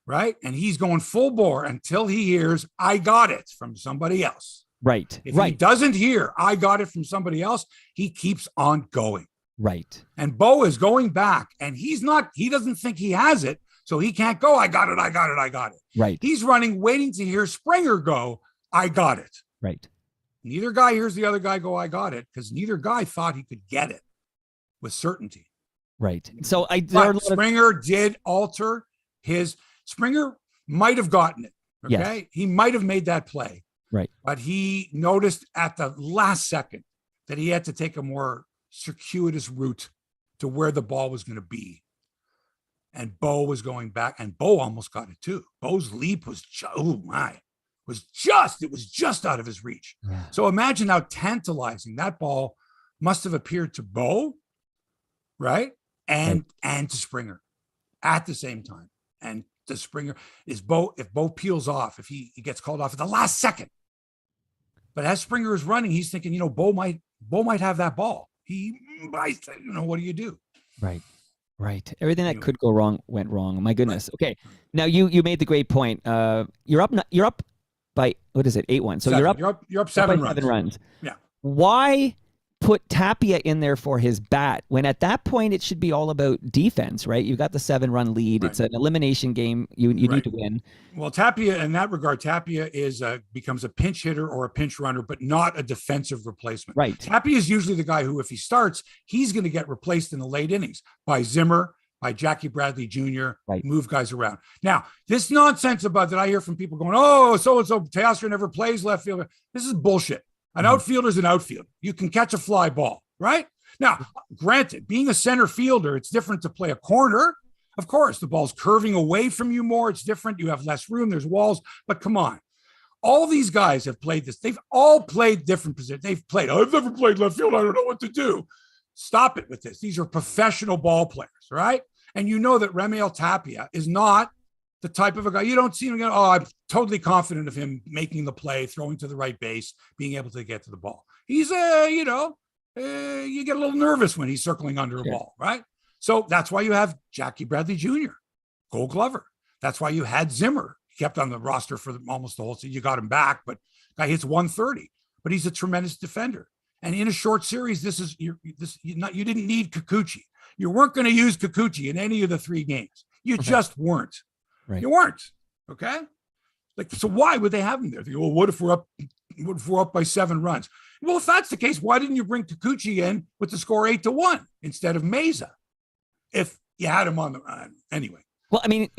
right? And he's going full bore until he hears, I got it, from somebody else. Right. If he doesn't hear, I got it from somebody else, he keeps on going. Right. And Bo is going back, and he doesn't think he has it, so he can't go, I got it. Right. He's running, waiting to hear Springer go, I got it. Right. Neither guy hears the other guy go, I got it, because neither guy thought he could get it with certainty. Right. So Springer did alter Springer might have gotten it. Okay. Yes. He might have made that play. Right. But he noticed at the last second that he had to take a more circuitous route to where the ball was going to be. And Bo was going back, and Bo almost got it too. Bo's leap was, it was just out of his reach. Yeah. So imagine how tantalizing that ball must have appeared to Bo, right? And to Springer at the same time. And to Springer, if Bo peels off, if he gets called off at the last second. But as Springer is running, he's thinking, Bo might have that ball. He might, what do you do? Right. Everything that could go wrong went wrong. My goodness. Right. Okay. Now you made the great point. You're up by, what is it? 8-1. So 7. You're up 7 runs. 7 runs. Yeah. Why put Tapia in there for his bat when at that point it should be all about defense, right? You got the 7-run lead. Right. It's an elimination game. You need to win. Well, Tapia, in that regard, becomes a pinch hitter or a pinch runner, but not a defensive replacement. Right. Tapia is usually the guy who, if he starts, he's going to get replaced in the late innings by Zimmer, by Jackie Bradley Jr., move guys around. Now, this nonsense about that I hear from people going, oh, so-and-so, Teoscar never plays left fielder. This is bullshit. An outfielder's an outfielder. You can catch a fly ball, right? Now, granted, being a center fielder, it's different to play a corner. Of course, the ball's curving away from you more. It's different. You have less room. There's walls. But come on. All these guys have played this. They've all played different positions. I've never played left field. I don't know what to do. Stop it with this. These are professional ball players, right? And you know that Remiel Tapia is not the type of a guy, you don't see him go, I'm totally confident of him making the play, throwing to the right base, being able to get to the ball. He's, you get a little nervous when he's circling under a ball, right? So that's why you have Jackie Bradley Jr., Gold Glover. That's why you had Zimmer. He kept on the roster for almost the whole season. You got him back, but guy hits 130, but he's a tremendous defender. And in a short series, you didn't need Kikuchi. You weren't going to use Kikuchi in any of the 3 games. You just weren't. Right. You weren't. Okay. So why would they have him there? They go, well, what if we're up by 7 runs? Well, if that's the case, why didn't you bring Kikuchi in with the score 8-1 instead of Mesa? If you had him on the anyway. Well, I mean,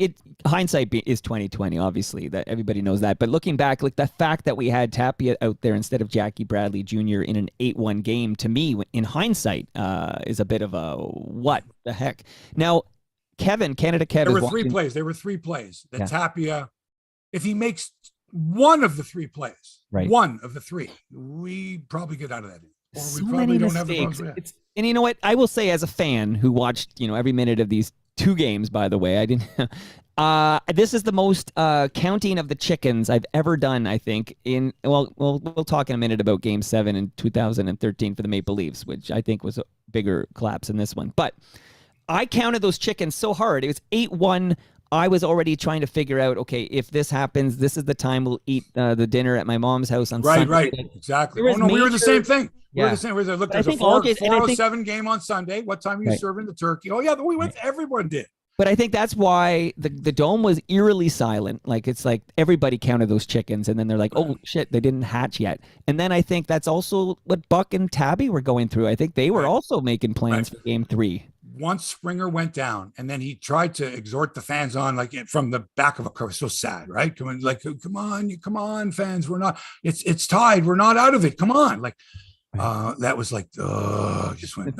hindsight is 20/20, obviously, that everybody knows that. But looking back, like the fact that we had Tapia out there instead of Jackie Bradley Jr. in an 8-1 game, to me, in hindsight, is a bit of a what the heck. Now, Canada Kev. There were 3 plays that Tapia, if he makes one of the 3 plays, one of the 3, we probably get out of that. Or we probably don't have the. And you know what? I will say, as a fan who watched, every minute of these 2 games, by the way. I didn't. This is the most counting of the chickens I've ever done, I think. We'll talk in a minute about Game 7 in 2013 for the Maple Leafs, which I think was a bigger collapse than this one. But I counted those chickens so hard. It was 8-1. I was already trying to figure out, okay, if this happens, this is the time we'll eat the dinner at my mom's house on Sunday. Right, exactly. Oh, no, we were the same thing. We were the same. Look, there's a 4:07 game on Sunday. What time are you serving the turkey? Oh, yeah, we went. Everyone did. But I think that's why the Dome was eerily silent. Like, it's like everybody counted those chickens, and then they're like, oh, shit, they didn't hatch yet. And then I think that's also what Buck and Tabby were going through. I think they were also making plans for Game 3. Once Springer went down, and then he tried to exhort the fans on, like from the back of a car. So sad, right? Come on, fans. We're not. It's tied. We're not out of it. Come on, like that was like, just went.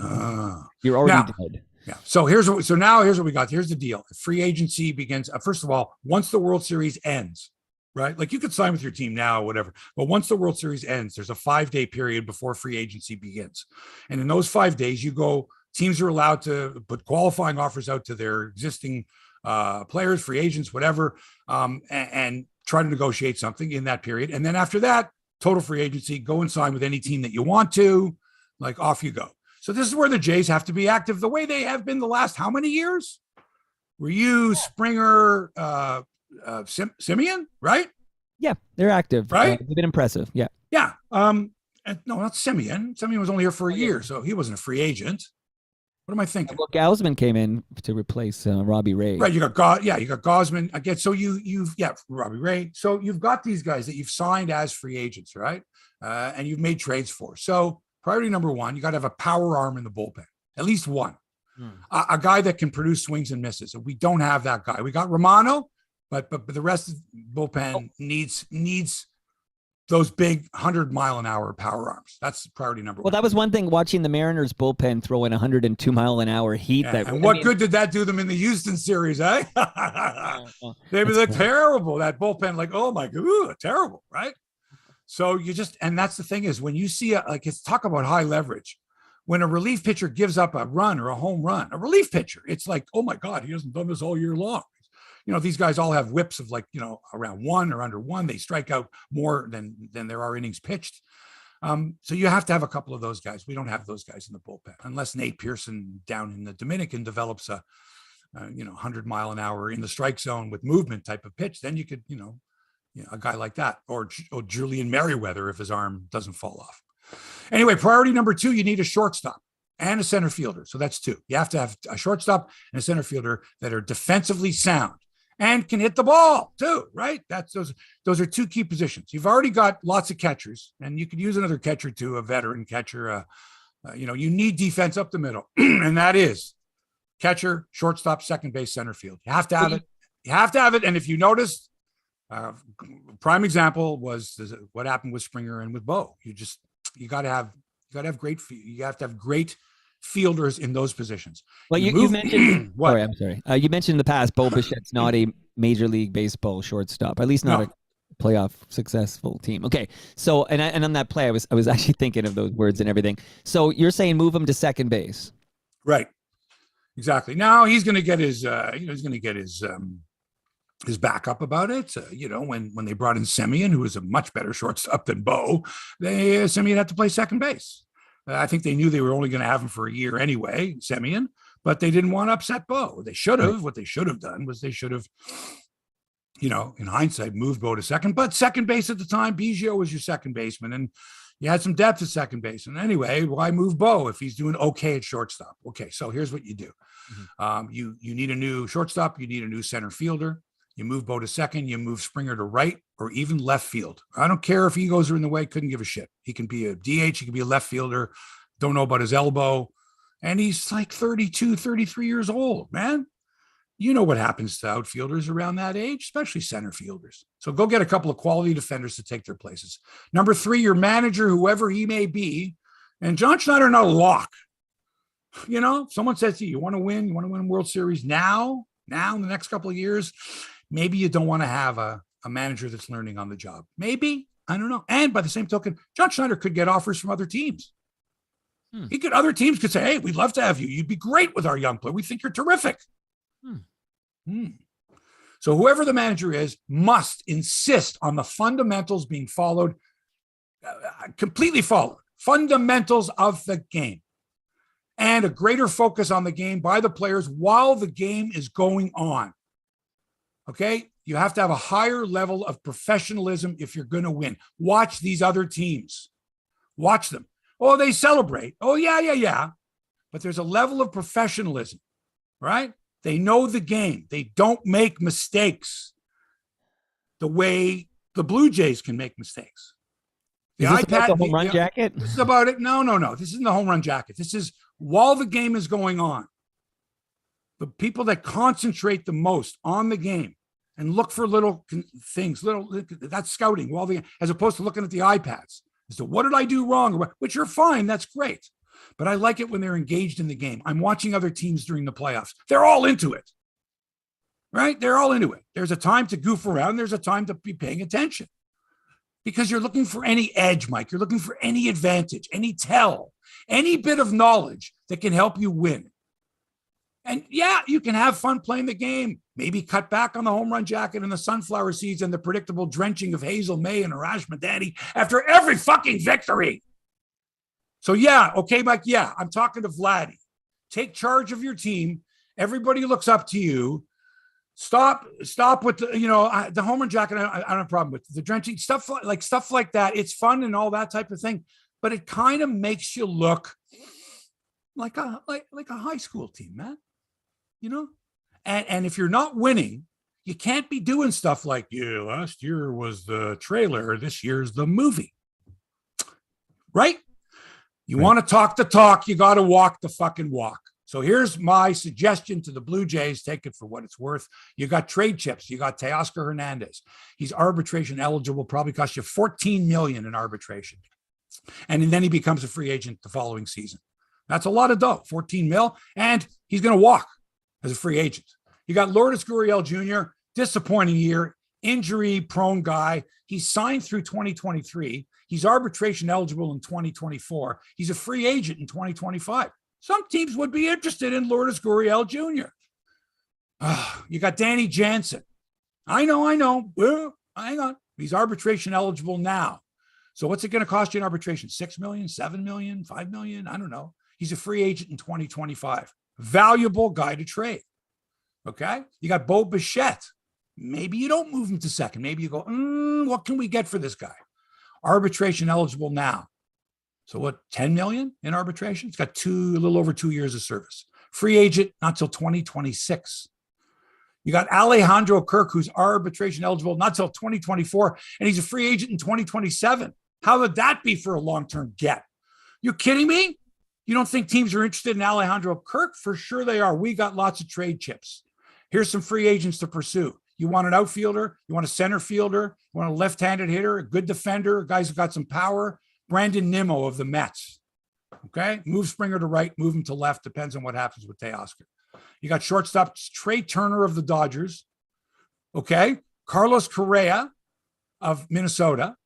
You're already dead. Yeah. So now here's what we got. Here's the deal. Free agency begins. First of all, once the World Series ends, right? Like you could sign with your team now, whatever. But once the World Series ends, there's a 5-day period before free agency begins, and in those 5 days, teams are allowed to put qualifying offers out to their existing players, free agents, whatever, and try to negotiate something in that period. And then after that, total free agency, go and sign with any team that you want to, like off you go. So this is where the Jays have to be active the way they have been the last how many years? Were you Springer, Simeon, right? Yeah, they're active. Right? They've been impressive. Yeah. Yeah. No, not Simeon. Simeon was only here for a year, so he wasn't a free agent. What am I thinking? Well, Gausman came in to replace Robbie Ray. Right, you got Gausman again. So you've Robbie Ray. So you've got these guys that you've signed as free agents, right? And you've made trades for. So priority number 1, you got to have a power arm in the bullpen, at least one, a guy that can produce swings and misses. We don't have that guy. We got Romano, but the rest of the bullpen needs those big 100-mile-an-hour power arms. That's priority number 1. Well, that was one thing watching the Mariners bullpen throw in 102-mile-an-hour heat. Yeah, what good did that do them in the Houston series, eh? They were like terrible. That bullpen, like, oh my God, terrible, right? So and that's the thing is when you see it's talk about high leverage. When a relief pitcher gives up a run or a home run, a relief pitcher, it's like, oh my God, he hasn't done this all year long. These guys all have whips of around 1 or under 1. They strike out more than there are innings pitched. So you have to have a couple of those guys. We don't have those guys in the bullpen unless Nate Pearson down in the Dominican develops a 100-mile-an-hour in the strike zone with movement type of pitch. Then you could, a guy like that or Julian Merriweather if his arm doesn't fall off. Anyway, priority number 2, you need a shortstop and a center fielder. So that's 2. You have to have a shortstop and a center fielder that are defensively sound and can hit the ball too, right? Those are 2 key positions. You've already got lots of catchers, and you could use another catcher too, a veteran catcher. You need defense up the middle, and that is catcher, shortstop, second base, center field. You have to have it. You have to have it. And if you noticed, prime example was what happened with Springer and with Bo. You got to have great fielders in those positions. Well, you mentioned. Sorry, I'm sorry. You mentioned in the past, Bo Bichette's not a Major League Baseball shortstop, at least not a playoff successful team. Okay, so and on that play, I was actually thinking of those words and everything. So you're saying move him to second base, right? Exactly. Now he's going to get his backup about it. When they brought in Semien, who was a much better shortstop than Bo, Semien had to play second base. I think they knew they were only going to have him for a year anyway, Semien, but they didn't want to upset Bo. They should have. What they should have done was they should have, in hindsight, moved Bo to second. But second base at the time, Biggio was your second baseman, and you had some depth at second base. And anyway, why move Bo if he's doing okay at shortstop? Okay, so here's what you do. You need a new shortstop. You need a new center fielder. You move Bo to second, you move Springer to right or even left field. I don't care if egos are in the way, couldn't give a shit. He can be a DH, he can be a left fielder, don't know about his elbow. And he's like 32, 33 years old, man. You know what happens to outfielders around that age, especially center fielders. So go get a couple of quality defenders to take their places. Number 3, your manager, whoever he may be. And John Schneider, not a lock. Someone says to you, you want to win a World Series now in the next couple of years. Maybe you don't want to have a manager that's learning on the job. Maybe. I don't know. And by the same token, John Schneider could get offers from other teams. Other teams could say, hey, we'd love to have you. You'd be great with our young player. We think you're terrific. So whoever the manager is must insist on the fundamentals being followed, completely followed, fundamentals of the game, and a greater focus on the game by the players while the game is going on. Okay? You have to have a higher level of professionalism if you're going to win. Watch these other teams. Watch them. Oh, they celebrate. Oh, yeah. But there's a level of professionalism, right? They know the game. They don't make mistakes the way the Blue Jays can make mistakes. Is this about the home run jacket? This is about it. No. This isn't the home run jacket. This is while the game is going on. The people that concentrate the most on the game and look for little things, that's scouting while as opposed to looking at the iPads as to what did I do wrong, which are fine. That's great. But I like it when they're engaged in the game. I'm watching other teams during the playoffs. They're all into it, right? They're all into it. There's a time to goof around. There's a time to be paying attention because you're looking for any edge, Mike. You're looking for any advantage, any tell, any bit of knowledge that can help you win. And yeah, you can have fun playing the game. Maybe cut back on the home run jacket and the sunflower seeds and the predictable drenching of Hazel May and Arash Madani after every fucking victory. So yeah, okay, Mike, yeah, I'm talking to Vladdy. Take charge of your team. Everybody looks up to you. Stop with the home run jacket. I don't have a problem with the drenching stuff like that. It's fun and all that type of thing, but it kind of makes you look like a high school team, man. You know, and if you're not winning, you can't be doing stuff like, yeah, last year was the trailer, this year's the movie, right? You want to talk the talk, you got to walk the fucking walk. So here's my suggestion to the Blue Jays. Take it for what it's worth. You got trade chips. You got Teoscar Hernandez. He's arbitration eligible, probably cost you $14 million in arbitration. And then he becomes a free agent the following season. That's a lot of dough, 14 mil. And he's going to walk as a free agent. You got Lourdes Gurriel Jr., disappointing year, injury-prone guy. He's signed through 2023. He's arbitration eligible in 2024. He's a free agent in 2025. Some teams would be interested in Lourdes Gurriel Jr. You got Danny Jansen. I know. Well, hang on. He's arbitration eligible now. So what's it going to cost you in arbitration? $6 million, $7 million, $5 million? I don't know. He's a free agent in 2025. Valuable guy to trade. Okay. You got Bo Bichette. Maybe you don't move him to second. Maybe you go, what can we get for this guy? Arbitration eligible now. So what, 10 million in arbitration? It's got a little over 2 years of service. Free agent, not till 2026. You got Alejandro Kirk, who's arbitration eligible, not till 2024, and he's a free agent in 2027. How would that be for a long-term get? You kidding me? You don't think teams are interested in Alejandro Kirk? For sure they are. We got lots of trade chips. Here's some free agents to pursue. You want an outfielder? You want a center fielder? You want a left-handed hitter, a good defender, guys who got some power? Brandon Nimmo of the Mets. Okay? Move Springer to right, move him to left. Depends on what happens with Teoscar. You got shortstop Trey Turner of the Dodgers. Okay? Carlos Correa of Minnesota.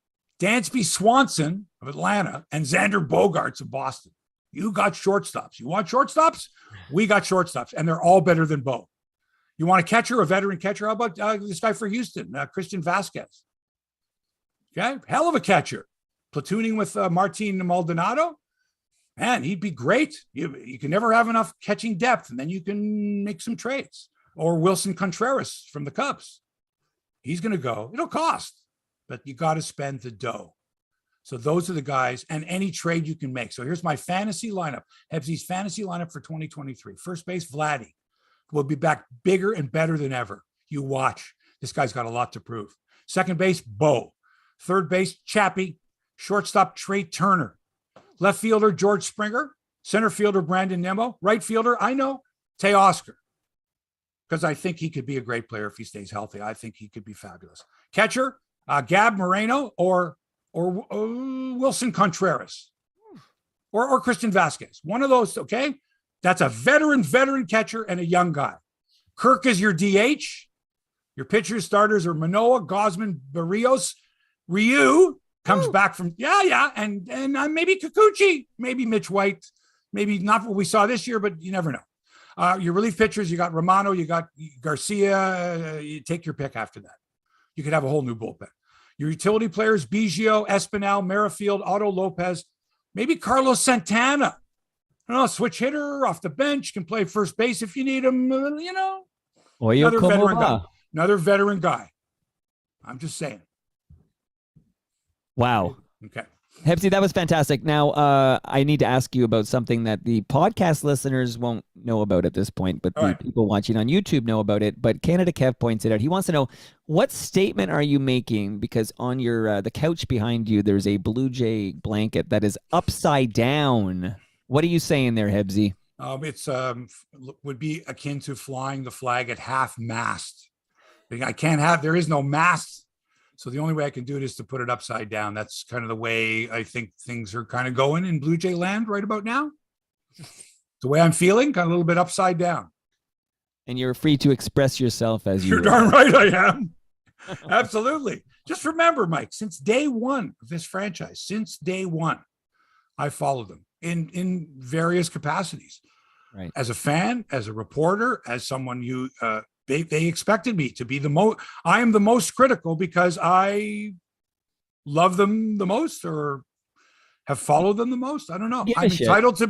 Dansby Swanson of Atlanta. And Xander Bogaerts of Boston. You got shortstops. You want shortstops? We got shortstops. And they're all better than Bo. You want a catcher, a veteran catcher? How about this guy for Houston, Christian Vasquez? Okay? Hell of a catcher. Platooning with Martin Maldonado. Man, he'd be great. You can never have enough catching depth, and then you can make some trades. Or Wilson Contreras from the Cubs. He's going to go. It'll cost, but you got to spend the dough. So those are the guys, and any trade you can make. So here's my fantasy lineup. Hebsy's fantasy lineup for 2023. First base, Vladdy. Will be back bigger and better than ever. You watch. This guy's got a lot to prove. Second base, Bo. Third base, Chappie. Shortstop, Trey Turner. Left fielder, George Springer. Center fielder, Brandon Nimmo. Right fielder, I know, Teoscar. Because I think he could be a great player if he stays healthy. I think he could be fabulous. Catcher, Gab Moreno or Wilson Contreras. Or Christian Vasquez. One of those, okay? That's a veteran catcher and a young guy. Kirk is your DH. Your pitchers, starters are Manoah, Gosman, Barrios. Ryu comes back from, and maybe Kikuchi, maybe Mitch White, maybe not what we saw this year, but you never know. Your relief pitchers, you got Romano, you got Garcia. You take your pick after that. You could have a whole new bullpen. Your utility players, Biggio, Espinal, Merrifield, Otto Lopez, maybe Carlos Santana. I don't know, switch hitter off the bench, can play first base if you need him, Another veteran guy. I'm just saying. Wow. Okay. Hebsy, that was fantastic. Now, I need to ask you about something that the podcast listeners won't know about at this point, but the people watching on YouTube know about it. But Canada Kev points it out. He wants to know, what statement are you making? Because on your the couch behind you, there's a Blue Jay blanket that is upside down. What are you saying there, Hebsy? It's would be akin to flying the flag at half mast. There is no mast. So the only way I can do it is to put it upside down. That's kind of the way I think things are kind of going in Blue Jay land right about now. The way I'm feeling, kind of a little bit upside down. And you're free to express yourself as you You're darn right I am. Absolutely. Just remember, Mike, since day one of this franchise, I followed them in various capacities. Right. As a fan, as a reporter, as someone they expected me to be I am the most critical because I love them the most or have followed them the most. I don't know. I'm entitled to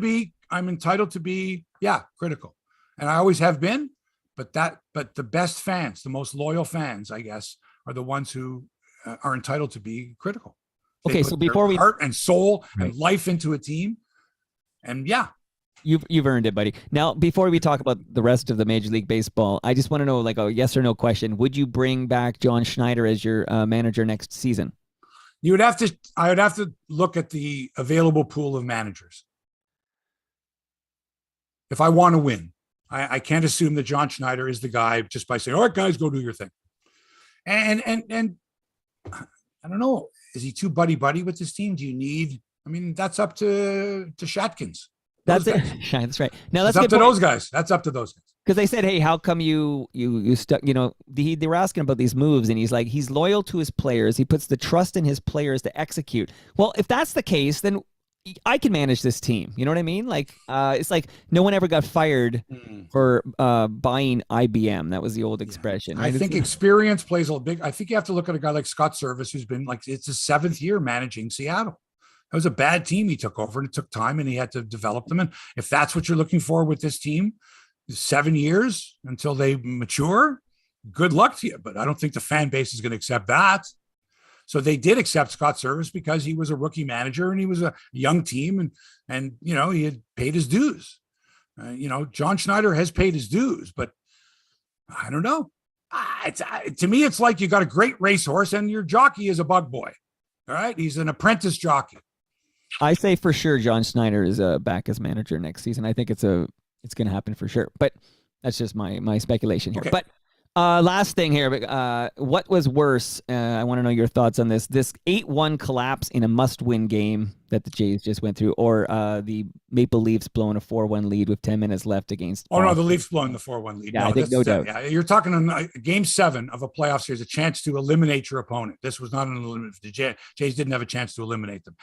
be critical. And I always have been, but the best fans, the most loyal fans, I guess, are the ones who are entitled to be critical. Okay. So before we heart and soul and life into a team. And You've earned it, buddy. Now, before we talk about the rest of the Major League Baseball, I just want to know, like a yes or no question. Would you bring back John Schneider as your manager next season? I would have to look at the available pool of managers. If I want to win, I can't assume that John Schneider is the guy just by saying, all right, guys, go do your thing. And I don't know. Is he too buddy with this team? Do you need, that's up to Shatkins. That's it. That's right. Now that's up to those guys. That's up to those guys. Because they said, hey, how come you stuck? They were asking about these moves, and he's like, he's loyal to his players. He puts the trust in his players to execute. Well, if that's the case, then I can manage this team. You know what I mean? Like, it's like no one ever got fired for buying IBM. That was the old expression. Right? I think experience plays a big. I think you have to look at a guy like Scott Service, who's been it's his 7th year managing Seattle. It was a bad team he took over, and it took time, and he had to develop them. And if that's what you're looking for with this team, 7 years until they mature, good luck to you. But I don't think the fan base is going to accept that. So they did accept Scott Service because he was a rookie manager and he was a young team, and he had paid his dues. John Schneider has paid his dues, but I don't know. To me, it's like you got a great racehorse and your jockey is a bug boy. All right, he's an apprentice jockey. I say for sure John Schneider is back as manager next season. I think it's going to happen for sure. But that's just my speculation here. Okay. But last thing here, what was worse? I want to know your thoughts on this 8-1 collapse in a must-win game that the Jays just went through, or the Maple Leafs blowing a 4-1 lead with 10 minutes left against Boston. No, the Leafs blowing the 4-1 lead. Yeah, I think no doubt. You're talking on game 7 of a playoff series, a chance to eliminate your opponent. This was not an elimination. The Jays didn't have a chance to eliminate them.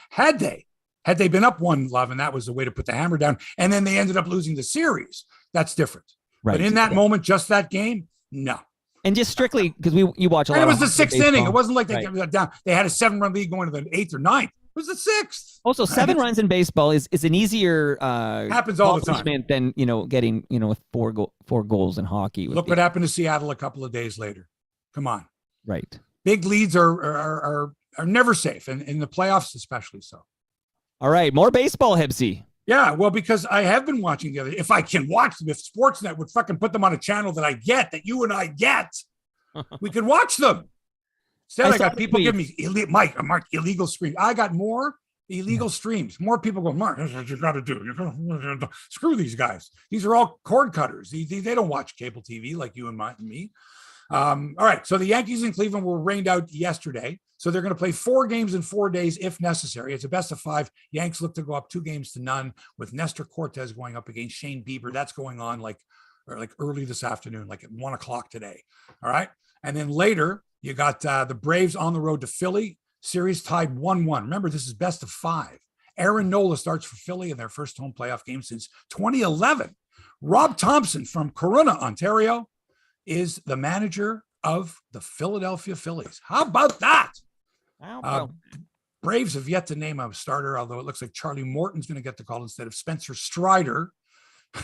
Had they been up 1-0, and that was the way to put the hammer down, and then they ended up losing the series, that's different. Right. But in that moment, just that game, no. And just strictly because you watch a lot. And it was the 6th inning. It wasn't like they got down. They had a 7-run lead going to the 8th or 9th. It was the 6th. Also, 7 runs in baseball is an easier happens all the time than getting with four goals in hockey. Look what happened to Seattle a couple of days later. Come on. Right. Big leads are never safe, and in the playoffs especially so. All right, more baseball, Hebsy. Yeah, well, because I have been watching the other. If I can watch them, if Sportsnet would fucking put them on a channel that you and I get, we could watch them. Instead, I got people giving me Mark, illegal streams. I got more illegal streams. More people go, Mark, this is what you got to do. Screw these guys. These are all cord cutters. They don't watch cable TV like you and me. All right, so the Yankees in Cleveland were rained out yesterday. So they're going to play 4 games in 4 days if necessary. It's a best of 5. Yanks look to go up 2-0 with Nestor Cortez going up against Shane Bieber. That's going on like early this afternoon, like at 1:00 today. All right. And then later you got the Braves on the road to Philly. Series tied 1-1. Remember, this is best of 5. Aaron Nola starts for Philly in their first home playoff game since 2011. Rob Thompson from Corunna, Ontario, is the manager of the Philadelphia Phillies. How about that? Braves have yet to name a starter, although it looks like Charlie Morton's going to get the call instead of Spencer Strider.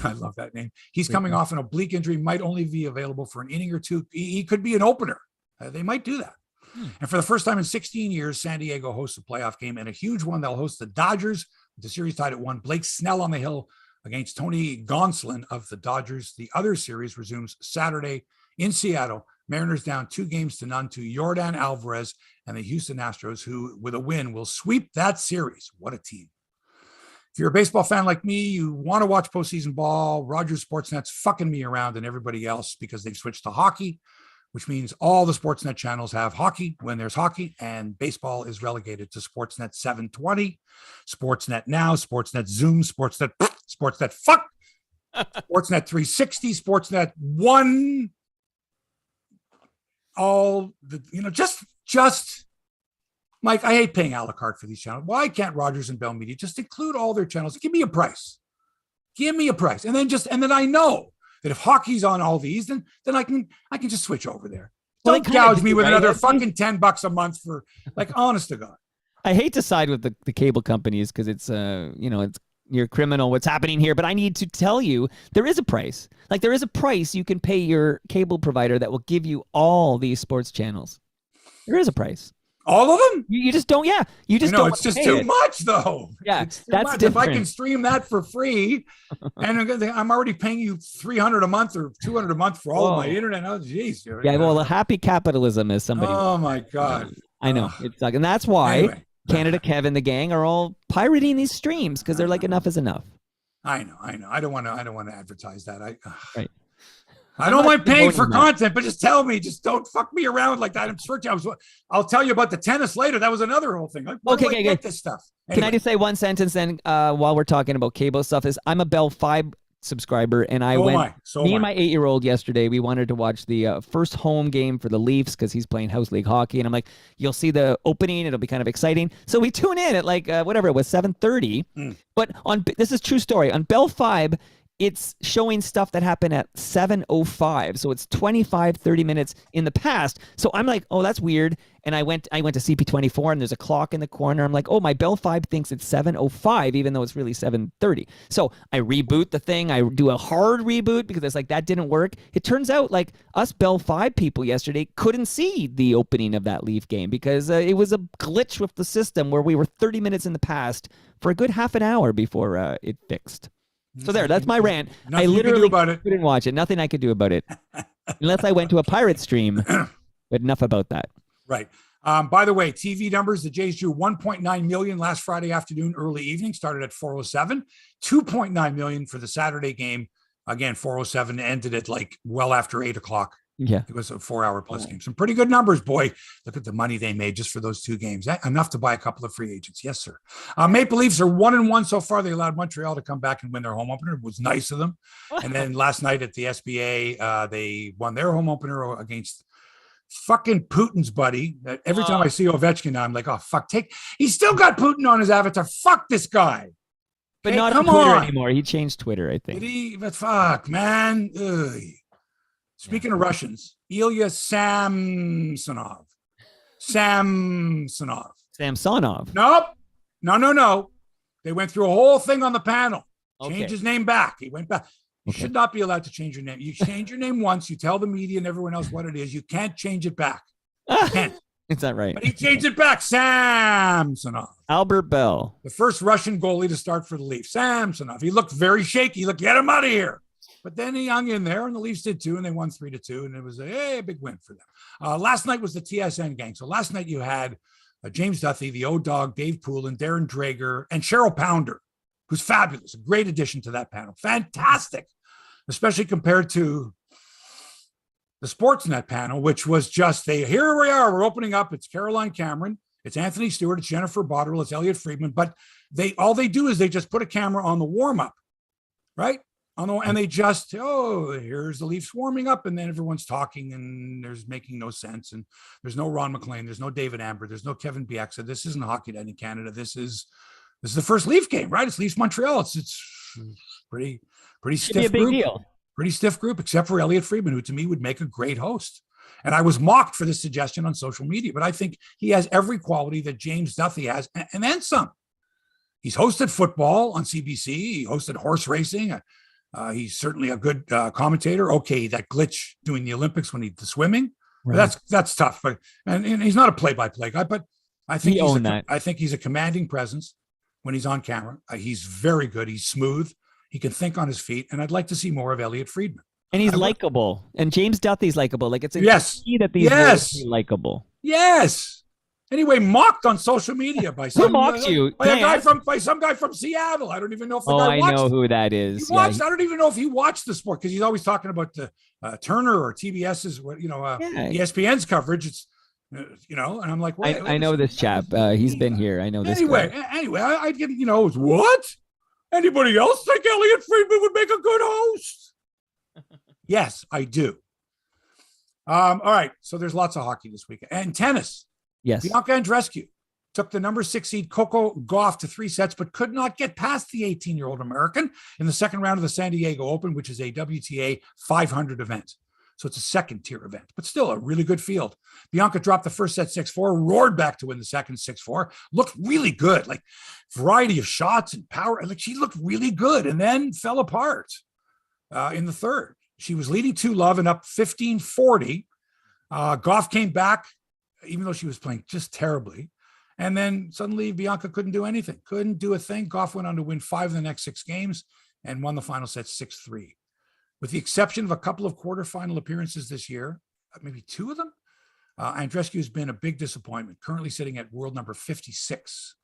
I love that name. He's coming off an oblique injury, might only be available for an inning or two. He could be an opener. They might do that. And for the first time in 16 years, San Diego hosts a playoff game, and a huge one. They'll host the Dodgers. The series tied at 1. Blake Snell on the hill against Tony Gonsolin of the Dodgers. The other series resumes Saturday in Seattle. Mariners down 2-0 to Yordan Alvarez and the Houston Astros, who, with a win, will sweep that series. What a team. If you're a baseball fan like me, you want to watch postseason ball, Rogers Sportsnet's fucking me around and everybody else because they've switched to hockey, which means all the Sportsnet channels have hockey when there's hockey, and baseball is relegated to Sportsnet 720, Sportsnet Now, Sportsnet Zoom, Sportsnet Fuck, Sportsnet 360, Sportsnet 1, all the, just Mike, I hate paying a la carte for these channels. Why can't Rogers and Bell Media just include all their channels? Give me a price. And then I know that if hockey's on all these, then I can just switch over there. Don't gouge me with another fucking $10 a month for, honest to God. I hate to side with the cable companies because it's it's you're criminal what's happening here, but I need to tell you there is a price. There is a price you can pay your cable provider that will give you all these sports channels. There is a price. All of them? You just don't. Yeah, you just don't. It's just too much, though. Yeah, that's different. If I can stream that for free, and I'm already paying you $300 a month or $200 a month for all of my internet. Oh, geez. Yeah, well, a happy capitalism is somebody. Oh my God. I know it's and that's why Canada Kevin the gang are all pirating these streams because they're enough is enough. I know. I don't want to advertise that. Right. I don't mind paying for content, but just tell me, just don't fuck me around like that. I'm searching. I'll tell you about the tennis later. That was another whole thing. Okay. Get this stuff. Anyway. Can I just say one sentence then while we're talking about cable stuff is I'm a Bell 5 subscriber and I went, me and my 8-year-old yesterday, we wanted to watch the first home game for the Leafs because he's playing house league hockey. And I'm like, you'll see the opening. It'll be kind of exciting. So we tune in at whatever it was, 7:30. But this is true story. On Bell 5, it's showing stuff that happened at 7:05. So it's 25-30 minutes in the past. So I'm like, oh, that's weird. And I went to CP24 and there's a clock in the corner. I'm like, oh, my Bell 5 thinks it's 7:05, even though it's really 7:30. So I reboot the thing. I do a hard reboot because it's that didn't work. It turns out us Bell 5 people yesterday couldn't see the opening of that Leaf game because it was a glitch with the system where we were 30 minutes in the past for a good half an hour before it fixed. So that's my rant. I literally couldn't watch it. Nothing I could do about it. Unless I went to a pirate stream. But enough about that. Right. By the way, TV numbers, the Jays drew 1.9 million last Friday afternoon, early evening, started at 4:07. 2.9 million for the Saturday game. Again, 4:07, ended at well after 8 o'clock. Yeah. It was a 4-hour plus game. Some pretty good numbers, boy. Look at the money they made just for those 2 games. Enough to buy a couple of free agents. Yes, sir. Maple Leafs are 1-1 so far. They allowed Montreal to come back and win their home opener. It was nice of them. And then last night at the SBA, they won their home opener against fucking Putin's buddy. Every time I see Ovechkin now, I'm like, oh, fuck. He's still got Putin on his avatar. Fuck this guy. But not on Twitter anymore. He changed Twitter, I think. Did he? But fuck, man. Ugh. Speaking of Russians, Ilya Samsonov. Nope. No. They went through a whole thing on the panel. Changed his name back. He went back. You should not be allowed to change your name. You change your name once. You tell the media and everyone else what it is. You can't change it back. You can't. Is that right? But he changed it back. Samsonov. Albert Bell. The first Russian goalie to start for the Leafs. Samsonov. He looked very shaky. Look, get him out of here. But then he hung in there, and the Leafs did too, and they won 3-2, and it was a big win for them. Last night was the TSN gang. So last night you had James Duthie, the O-Dog, Dave Poulin, Darren Drager, and Cheryl Pounder, who's fabulous. A great addition to that panel. Fantastic, especially compared to the Sportsnet panel, which was just, here we are, we're opening up. It's Caroline Cameron, it's Anthony Stewart, it's Jennifer Botterill, it's Elliot Friedman, but all they do is they just put a camera on the warm-up, right? And they just, here's the Leafs warming up, and then everyone's talking, and there's making no sense, and there's no Ron McLean, there's no David Amber, there's no Kevin Bieksa. This isn't Hockey Night in Canada. This is the first Leaf game, right? It's Leafs Montreal. It's pretty Should be a stiff big group. deal. Pretty stiff group, except for Elliot Friedman, who to me would make a great host. And I was mocked for this suggestion on social media, but I think he has every quality that James Duthie has, and then some. He's hosted football on CBC. He hosted horse racing. He's certainly a good commentator. Okay, that glitch doing the Olympics when he did the swimming, right. That's tough. But and he's not a play-by-play guy, but I think he's a commanding presence when he's on camera. He's very good. He's smooth. He can think on his feet, and I'd like to see more of Elliot Friedman. And he's likable. And James Duthie's likable. Like, it's a key that these guys are likable. Yes. Anyway, mocked on social media by some you? By some guy from Seattle. I don't even know if the guy watched. I know who that is. I don't even know if he watched the sport, because he's always talking about the Turner or TBS's, ESPN's coverage. It's and I'm like, I know this chap. He's been here. I know this. Anyway, I'd get what? Anybody else think Elliot Friedman would make a good host? Yes, I do. All right. So there's lots of hockey this weekend. And tennis. Yes. Bianca Andreescu took the number 6 seed Coco Gauff to 3 sets, but could not get past the 18-year-old American in the second round of the San Diego Open, which is a WTA 500 event. So it's a second-tier event, but still a really good field. Bianca dropped the first set 6-4, roared back to win the second 6-4, looked really good, like variety of shots and power. Like, she looked really good, and then fell apart in the third. She was leading 2-love and up 15-40. Gauff came back, even though she was playing just terribly. And then suddenly Bianca couldn't do anything, couldn't do a thing. Gauff went on to win 5 of the next 6 games and won the final set 6-3. With the exception of a couple of quarterfinal appearances this year, maybe 2 of them, Andreescu has been a big disappointment, currently sitting at world number 56.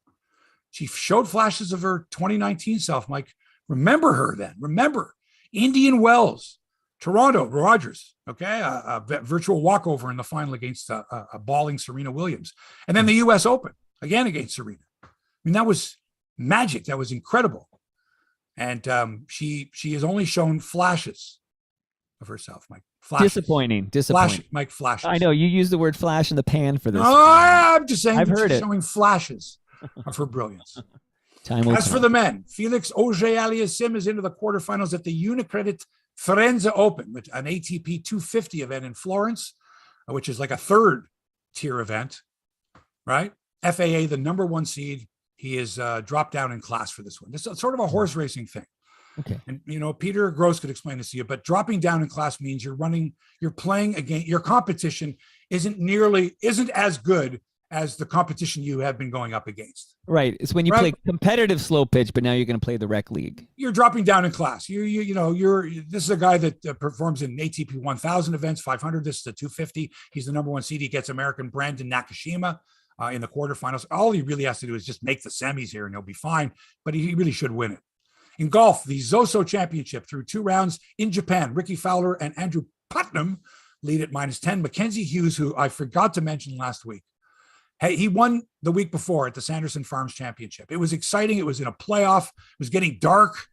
She showed flashes of her 2019 self, Mike. Remember her then. Remember Indian Wells, Toronto, Rogers, okay? A virtual walkover in the final against a balling Serena Williams. And then the U.S. Open, again against Serena. I mean, that was magic. That was incredible. And she has only shown flashes of herself, Mike. Flashes. Disappointing. Mike, flashes. I know you use the word flash in the pan for this. I'm just saying I've heard she's showing flashes of her brilliance. As for the men, Felix Auger-Aliassime is into the quarterfinals at the Unicredit Firenze Open, with an ATP 250 event in Florence, which is like a third-tier event, right? FAA, the number 1 seed. He is dropped down in class for this one. This is sort of a horse racing thing. Okay. And, Peter Gross could explain this to you, but dropping down in class means you're playing against, your competition isn't as good as the competition you have been going up against. Right. It's when you play competitive slow pitch, but now you're going to play the rec league. You're dropping down in class. This is a guy that performs in ATP 1000 events, 500. This is the 250. He's the number 1 seed. He gets American Brandon Nakashima in the quarterfinals. All he really has to do is just make the semis here and he'll be fine, but he really should win it. In golf, the Zoso Championship through 2 rounds in Japan, Ricky Fowler and Andrew Putnam lead at -10. Mackenzie Hughes, who I forgot to mention last week, he won the week before at the Sanderson Farms Championship. It was exciting. It was in a playoff. It was getting dark.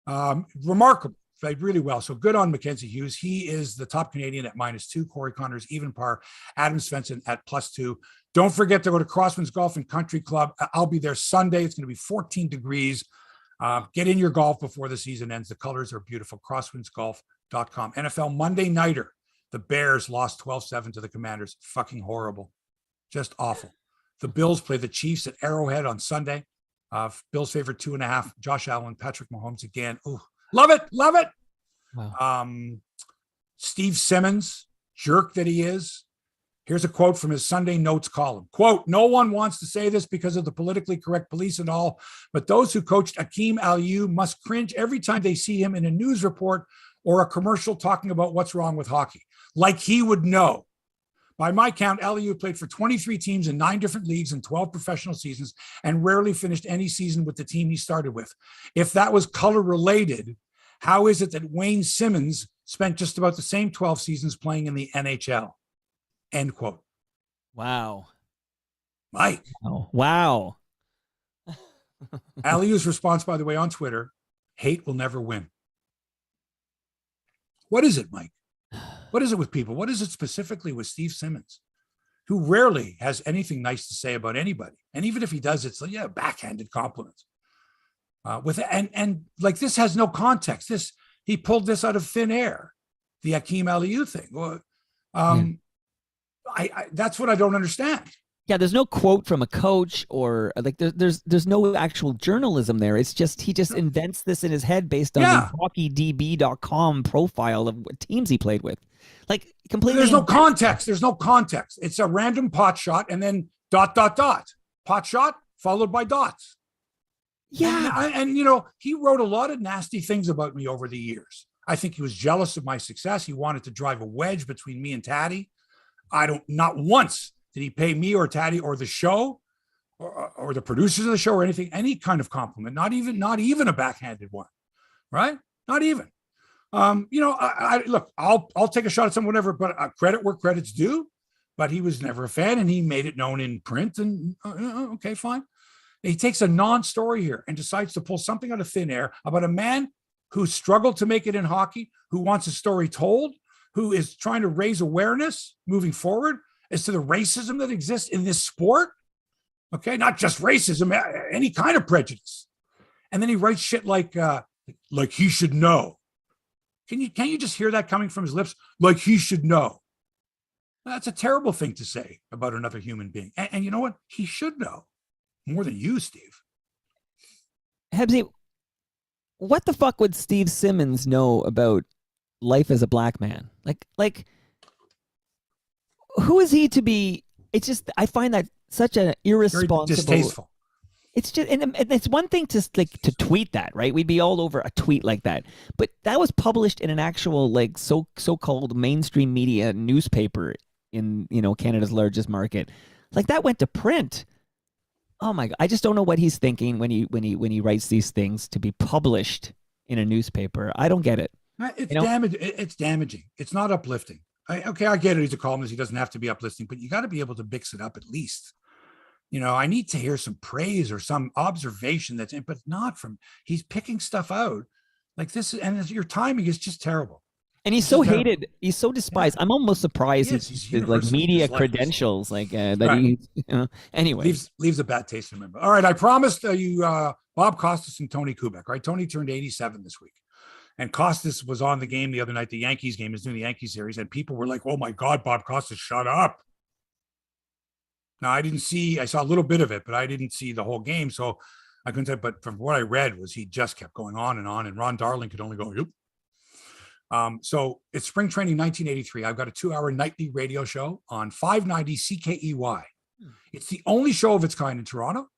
Remarkable. Played really well. So good on Mackenzie Hughes. He is the top Canadian at -2. Corey Connors, even par. Adam Svensson at +2. Don't forget to go to Crosswinds Golf and Country Club. I'll be there Sunday. It's going to be 14 degrees. Get in your golf before the season ends. The colors are beautiful. CrosswindsGolf.com. NFL Monday Nighter. The Bears lost 12-7 to the Commanders. Fucking horrible. Just awful. The Bills play the Chiefs at Arrowhead on Sunday. Bills favorite 2.5. Josh Allen, Patrick Mahomes again. Ooh, love it. Love it. Wow. Steve Simmons, jerk that he is. Here's a quote from his Sunday Notes column. Quote, "No one wants to say this because of the politically correct police and all, but those who coached Akeem Aliu must cringe every time they see him in a news report or a commercial talking about what's wrong with hockey. Like he would know. By my count, Aliu played for 23 teams in 9 different leagues and 12 professional seasons and rarely finished any season with the team he started with. If that was color related, how is it that Wayne Simmons spent just about the same 12 seasons playing in the NHL?" End quote. Wow. Mike. Oh, wow. Aliu's response, by the way, on Twitter, hate will never win. What is it, Mike? What is it with people? What is it specifically with Steve Simmons, who rarely has anything nice to say about anybody? And even if he does, it's backhanded compliments. And like this has no context. He pulled this out of thin air, the Akeem Aliou thing. Well, that's what I don't understand. Yeah, there's no quote from a coach or like there's no actual journalism there. It's just he just invents this in his head based on the hockeydb.com profile of what teams he played with. Like completely. There's no context. There's no context. It's a random pot shot and then ... pot shot followed by dots. Yeah. And he wrote a lot of nasty things about me over the years. I think he was jealous of my success. He wanted to drive a wedge between me and Taddy. Not once did he pay me or Taddy or the show or the producers of the show or any kind of compliment, not even a backhanded one, right? Not even. Look, I'll take a shot at someone, whatever, but credit where credit's due. But he was never a fan, and he made it known in print. And okay, fine. He takes a non-story here and decides to pull something out of thin air about a man who struggled to make it in hockey, who wants a story told, who is trying to raise awareness moving forward as to the racism that exists in this sport. Okay, not just racism, any kind of prejudice. And then he writes shit like he should know. Can you just hear that coming from his lips? Like he should know. That's a terrible thing to say about another human being. And you know what? He should know more than you, Steve. Hebsy, what the fuck would Steve Simmons know about life as a black man? Like, who is he to be? It's just, I find that such an irresponsible. Very distasteful. It's just, and it's one thing to tweet that, right? We'd be all over a tweet like that, but that was published in an actual so-called mainstream media newspaper in Canada's largest market. Like that went to print. Oh my God! I just don't know what he's thinking when he writes these things to be published in a newspaper. I don't get it. It's damaging. It's not uplifting. I get it. He's a columnist. He doesn't have to be uplifting, but you got to be able to mix it up at least. I need to hear some praise or some observation but not from, he's picking stuff out like this. And your timing is just terrible. And he's so hated. He's so despised. I'm almost surprised his like media credentials, like that. Right. Anyway, leaves a bad taste in my mouth. All right, I promised you Bob Costas and Tony Kubek. Right, Tony turned 87 this week, and Costas was on the game the other night. The Yankees game is doing the Yankee series, and people were like, "Oh my God, Bob Costas, shut up!" Now I saw a little bit of it, but I didn't see the whole game, so I couldn't say. But from what I read, he just kept going on, and Ron Darling could only go, "Yep." So it's spring training 1983. I've got a 2-hour nightly radio show on 590 CKEY. It's the only show of its kind in Toronto.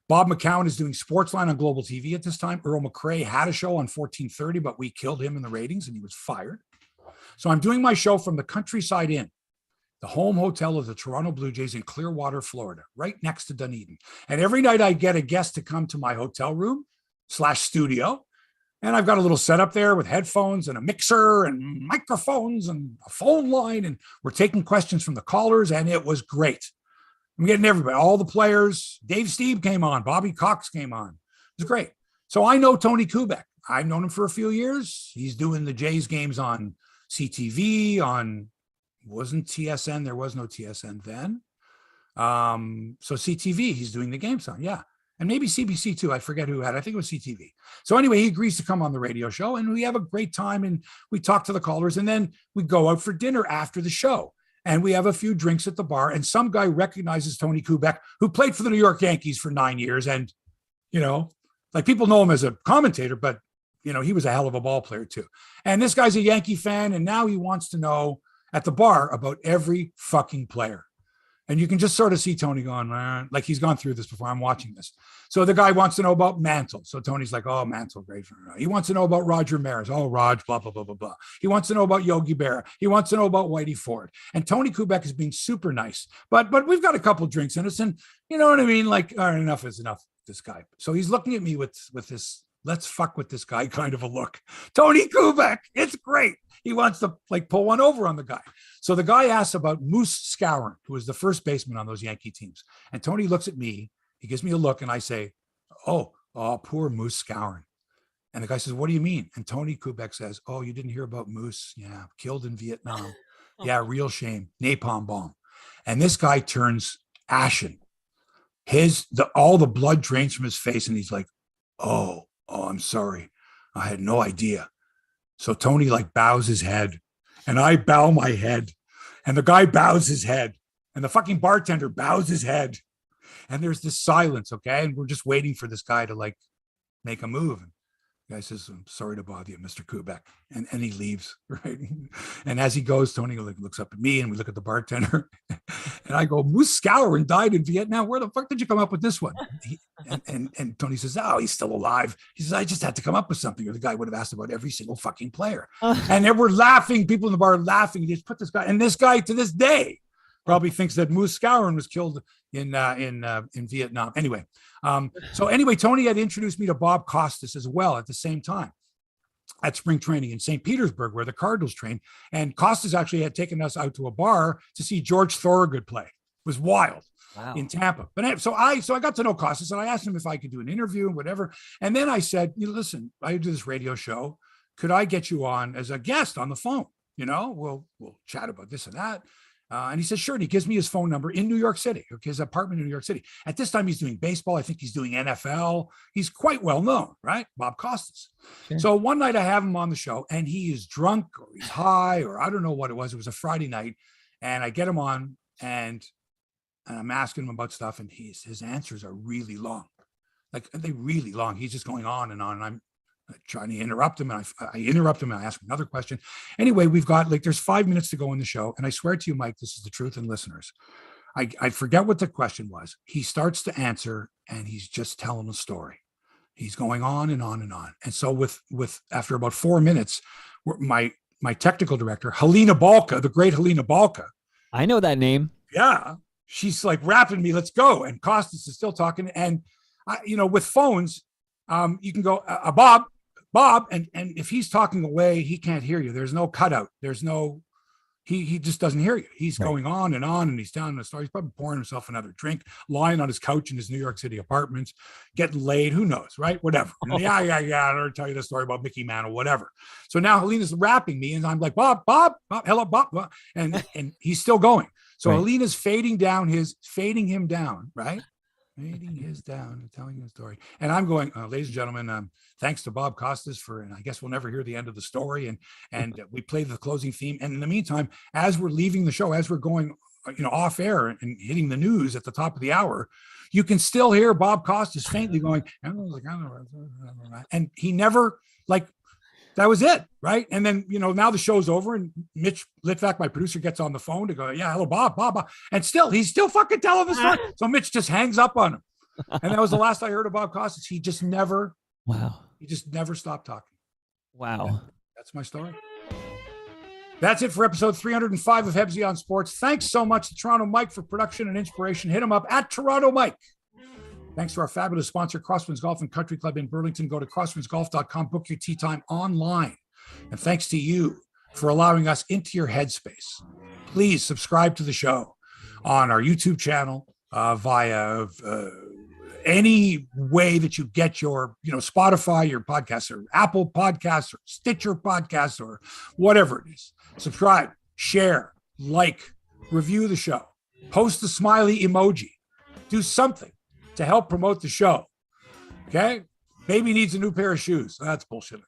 Bob McCown is doing Sportsline on Global TV at this time. Earl McRae had a show on 1430, but we killed him in the ratings and he was fired. So I'm doing my show from the Countryside Inn, the home hotel of the Toronto Blue Jays in Clearwater, Florida, right next to Dunedin. And every night I get a guest to come to my hotel room / studio. And I've got a little setup there with headphones and a mixer and microphones and a phone line. And we're taking questions from the callers. And it was great. I'm getting everybody, all the players. Dave Stieb came on. Bobby Cox came on. It was great. So I know Tony Kubek. I've known him for a few years. He's doing the Jays games on CTV, wasn't TSN. There was no TSN then. So CTV, he's doing the games on. Yeah. And maybe CBC too. I forget who had. I think it was CTV. So anyway, he agrees to come on the radio show and we have a great time and we talk to the callers and then we go out for dinner after the show and we have a few drinks at the bar and some guy recognizes Tony Kubek, who played for the New York Yankees for 9 years. And, like people know him as a commentator, but, he was a hell of a ball player too. And this guy's a Yankee fan. And now he wants to know at the bar about every fucking player. And you can just sort of see Tony going, like he's gone through this before. I'm watching this. So the guy wants to know about Mantle. So Tony's like, oh, Mantle, great. He wants to know about Roger Maris. Oh, Raj, blah, blah, blah, blah, blah. He wants to know about Yogi Berra. He wants to know about Whitey Ford. And Tony Kubek is being super nice. But we've got a couple drinks in us. And you know what I mean? Like, all right, enough is enough, this guy. So he's looking at me with this, let's fuck with this guy kind of a look. Tony Kubek, it's great. He wants to pull one over on the guy. So the guy asks about Moose Skowron, who was the first baseman on those Yankee teams. And Tony looks at me, he gives me a look and I say, oh, poor Moose Skowron. And the guy says, what do you mean? And Tony Kubek says, oh, you didn't hear about Moose? Yeah, killed in Vietnam. Yeah, real shame. Napalm bomb. And this guy turns ashen. All the blood drains from his face and he's like, oh, I'm sorry. I had no idea. So Tony like bows his head and I bow my head and the guy bows his head and the fucking bartender bows his head. And there's this silence. Okay. And we're just waiting for this guy to like make a move. And the guy says, I'm sorry to bother you, Mr. Kubek. And he leaves. Right. And as he goes, Tony looks up at me and we look at the bartender and I go, Moose Scourin died in Vietnam. Where the fuck did you come up with this one? And Tony says, oh, he's still alive. He says, I just had to come up with something. Or the guy would have asked about every single fucking player. And they were laughing. People in the bar laughing. He just put this guy, and this guy to this day probably thinks that Moose Scourin was killed in Vietnam. Anyway, Tony had introduced me to Bob Costas as well at the same time at spring training in St. Petersburg, where the Cardinals train. And Costas actually had taken us out to a bar to see George Thorogood play. It was wild. Wow. In Tampa. But so I got to know Costas and I asked him if I could do an interview and whatever. And then I said, listen, I do this radio show. Could I get you on as a guest on the phone? We'll chat about this and that. And he says, sure. And he gives me his phone number in New York City, his apartment in New York City. At this time, he's doing baseball. I think he's doing NFL. He's quite well known, right? Bob Costas. Sure. So one night I have him on the show and he is drunk or he's high or I don't know what it was. It was a Friday night. And I get him on and I'm asking him about stuff and his answers are really long. Like they're really long. He's just going on and I'm trying to interrupt him. And I interrupt him and I ask him another question. Anyway, we've got there's 5 minutes to go in the show. And I swear to you, Mike, this is the truth, and listeners, I forget what the question was. He starts to answer and he's just telling a story. He's going on and on and on. And so with after about 4 minutes, my technical director, Helena Balka, the great Helena Balka. I know that name. Yeah. She's like rapping me, let's go. And Costas is still talking. And, with phones, you can go, Bob. And if he's talking away, he can't hear you. There's no cutout. There's no, he just doesn't hear you. He's going on and he's telling the story. He's probably pouring himself another drink, lying on his couch in his New York City apartments, getting laid. Who knows, right? Whatever. Yeah. I'll tell you the story about Mickey Mantle, whatever. So now Helena's rapping me and I'm like, Bob, hello, Bob. And he's still going. So right. Helena's fading him down, right? Fading his down, telling him a story. And I'm going, ladies and gentlemen, thanks to Bob Costas and I guess we'll never hear the end of the story. And we play the closing theme. And in the meantime, as we're leaving the show, as we're going, off air and hitting the news at the top of the hour, you can still hear Bob Costas faintly going, and he never that was it, right? And then, now the show's over and Mitch Litvak, my producer, gets on the phone to go, yeah, hello, Bob. And he's still fucking telling the story. So Mitch just hangs up on him. And that was the last I heard of Bob Costas. He just never stopped talking. Wow. And that's my story. That's it for episode 305 of Hebsy on Sports. Thanks so much to Toronto Mike for production and inspiration. Hit him up at Toronto Mike. Thanks to our fabulous sponsor, Crosswinds Golf and Country Club in Burlington. Go to crosswindsgolf.com, book your tee time online. And thanks to you for allowing us into your headspace. Please subscribe to the show on our YouTube channel via any way that you get your, Spotify, your podcasts, or Apple Podcasts, or Stitcher Podcasts, or whatever it is. Subscribe, share, review the show, post the smiley emoji, do something to help promote the show. Okay? Baby needs a new pair of shoes. That's bullshit.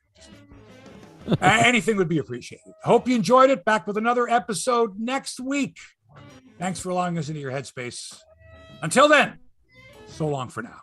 Anything would be appreciated. Hope you enjoyed it. Back with another episode next week. Thanks for allowing us into your headspace. Until then, so long for now.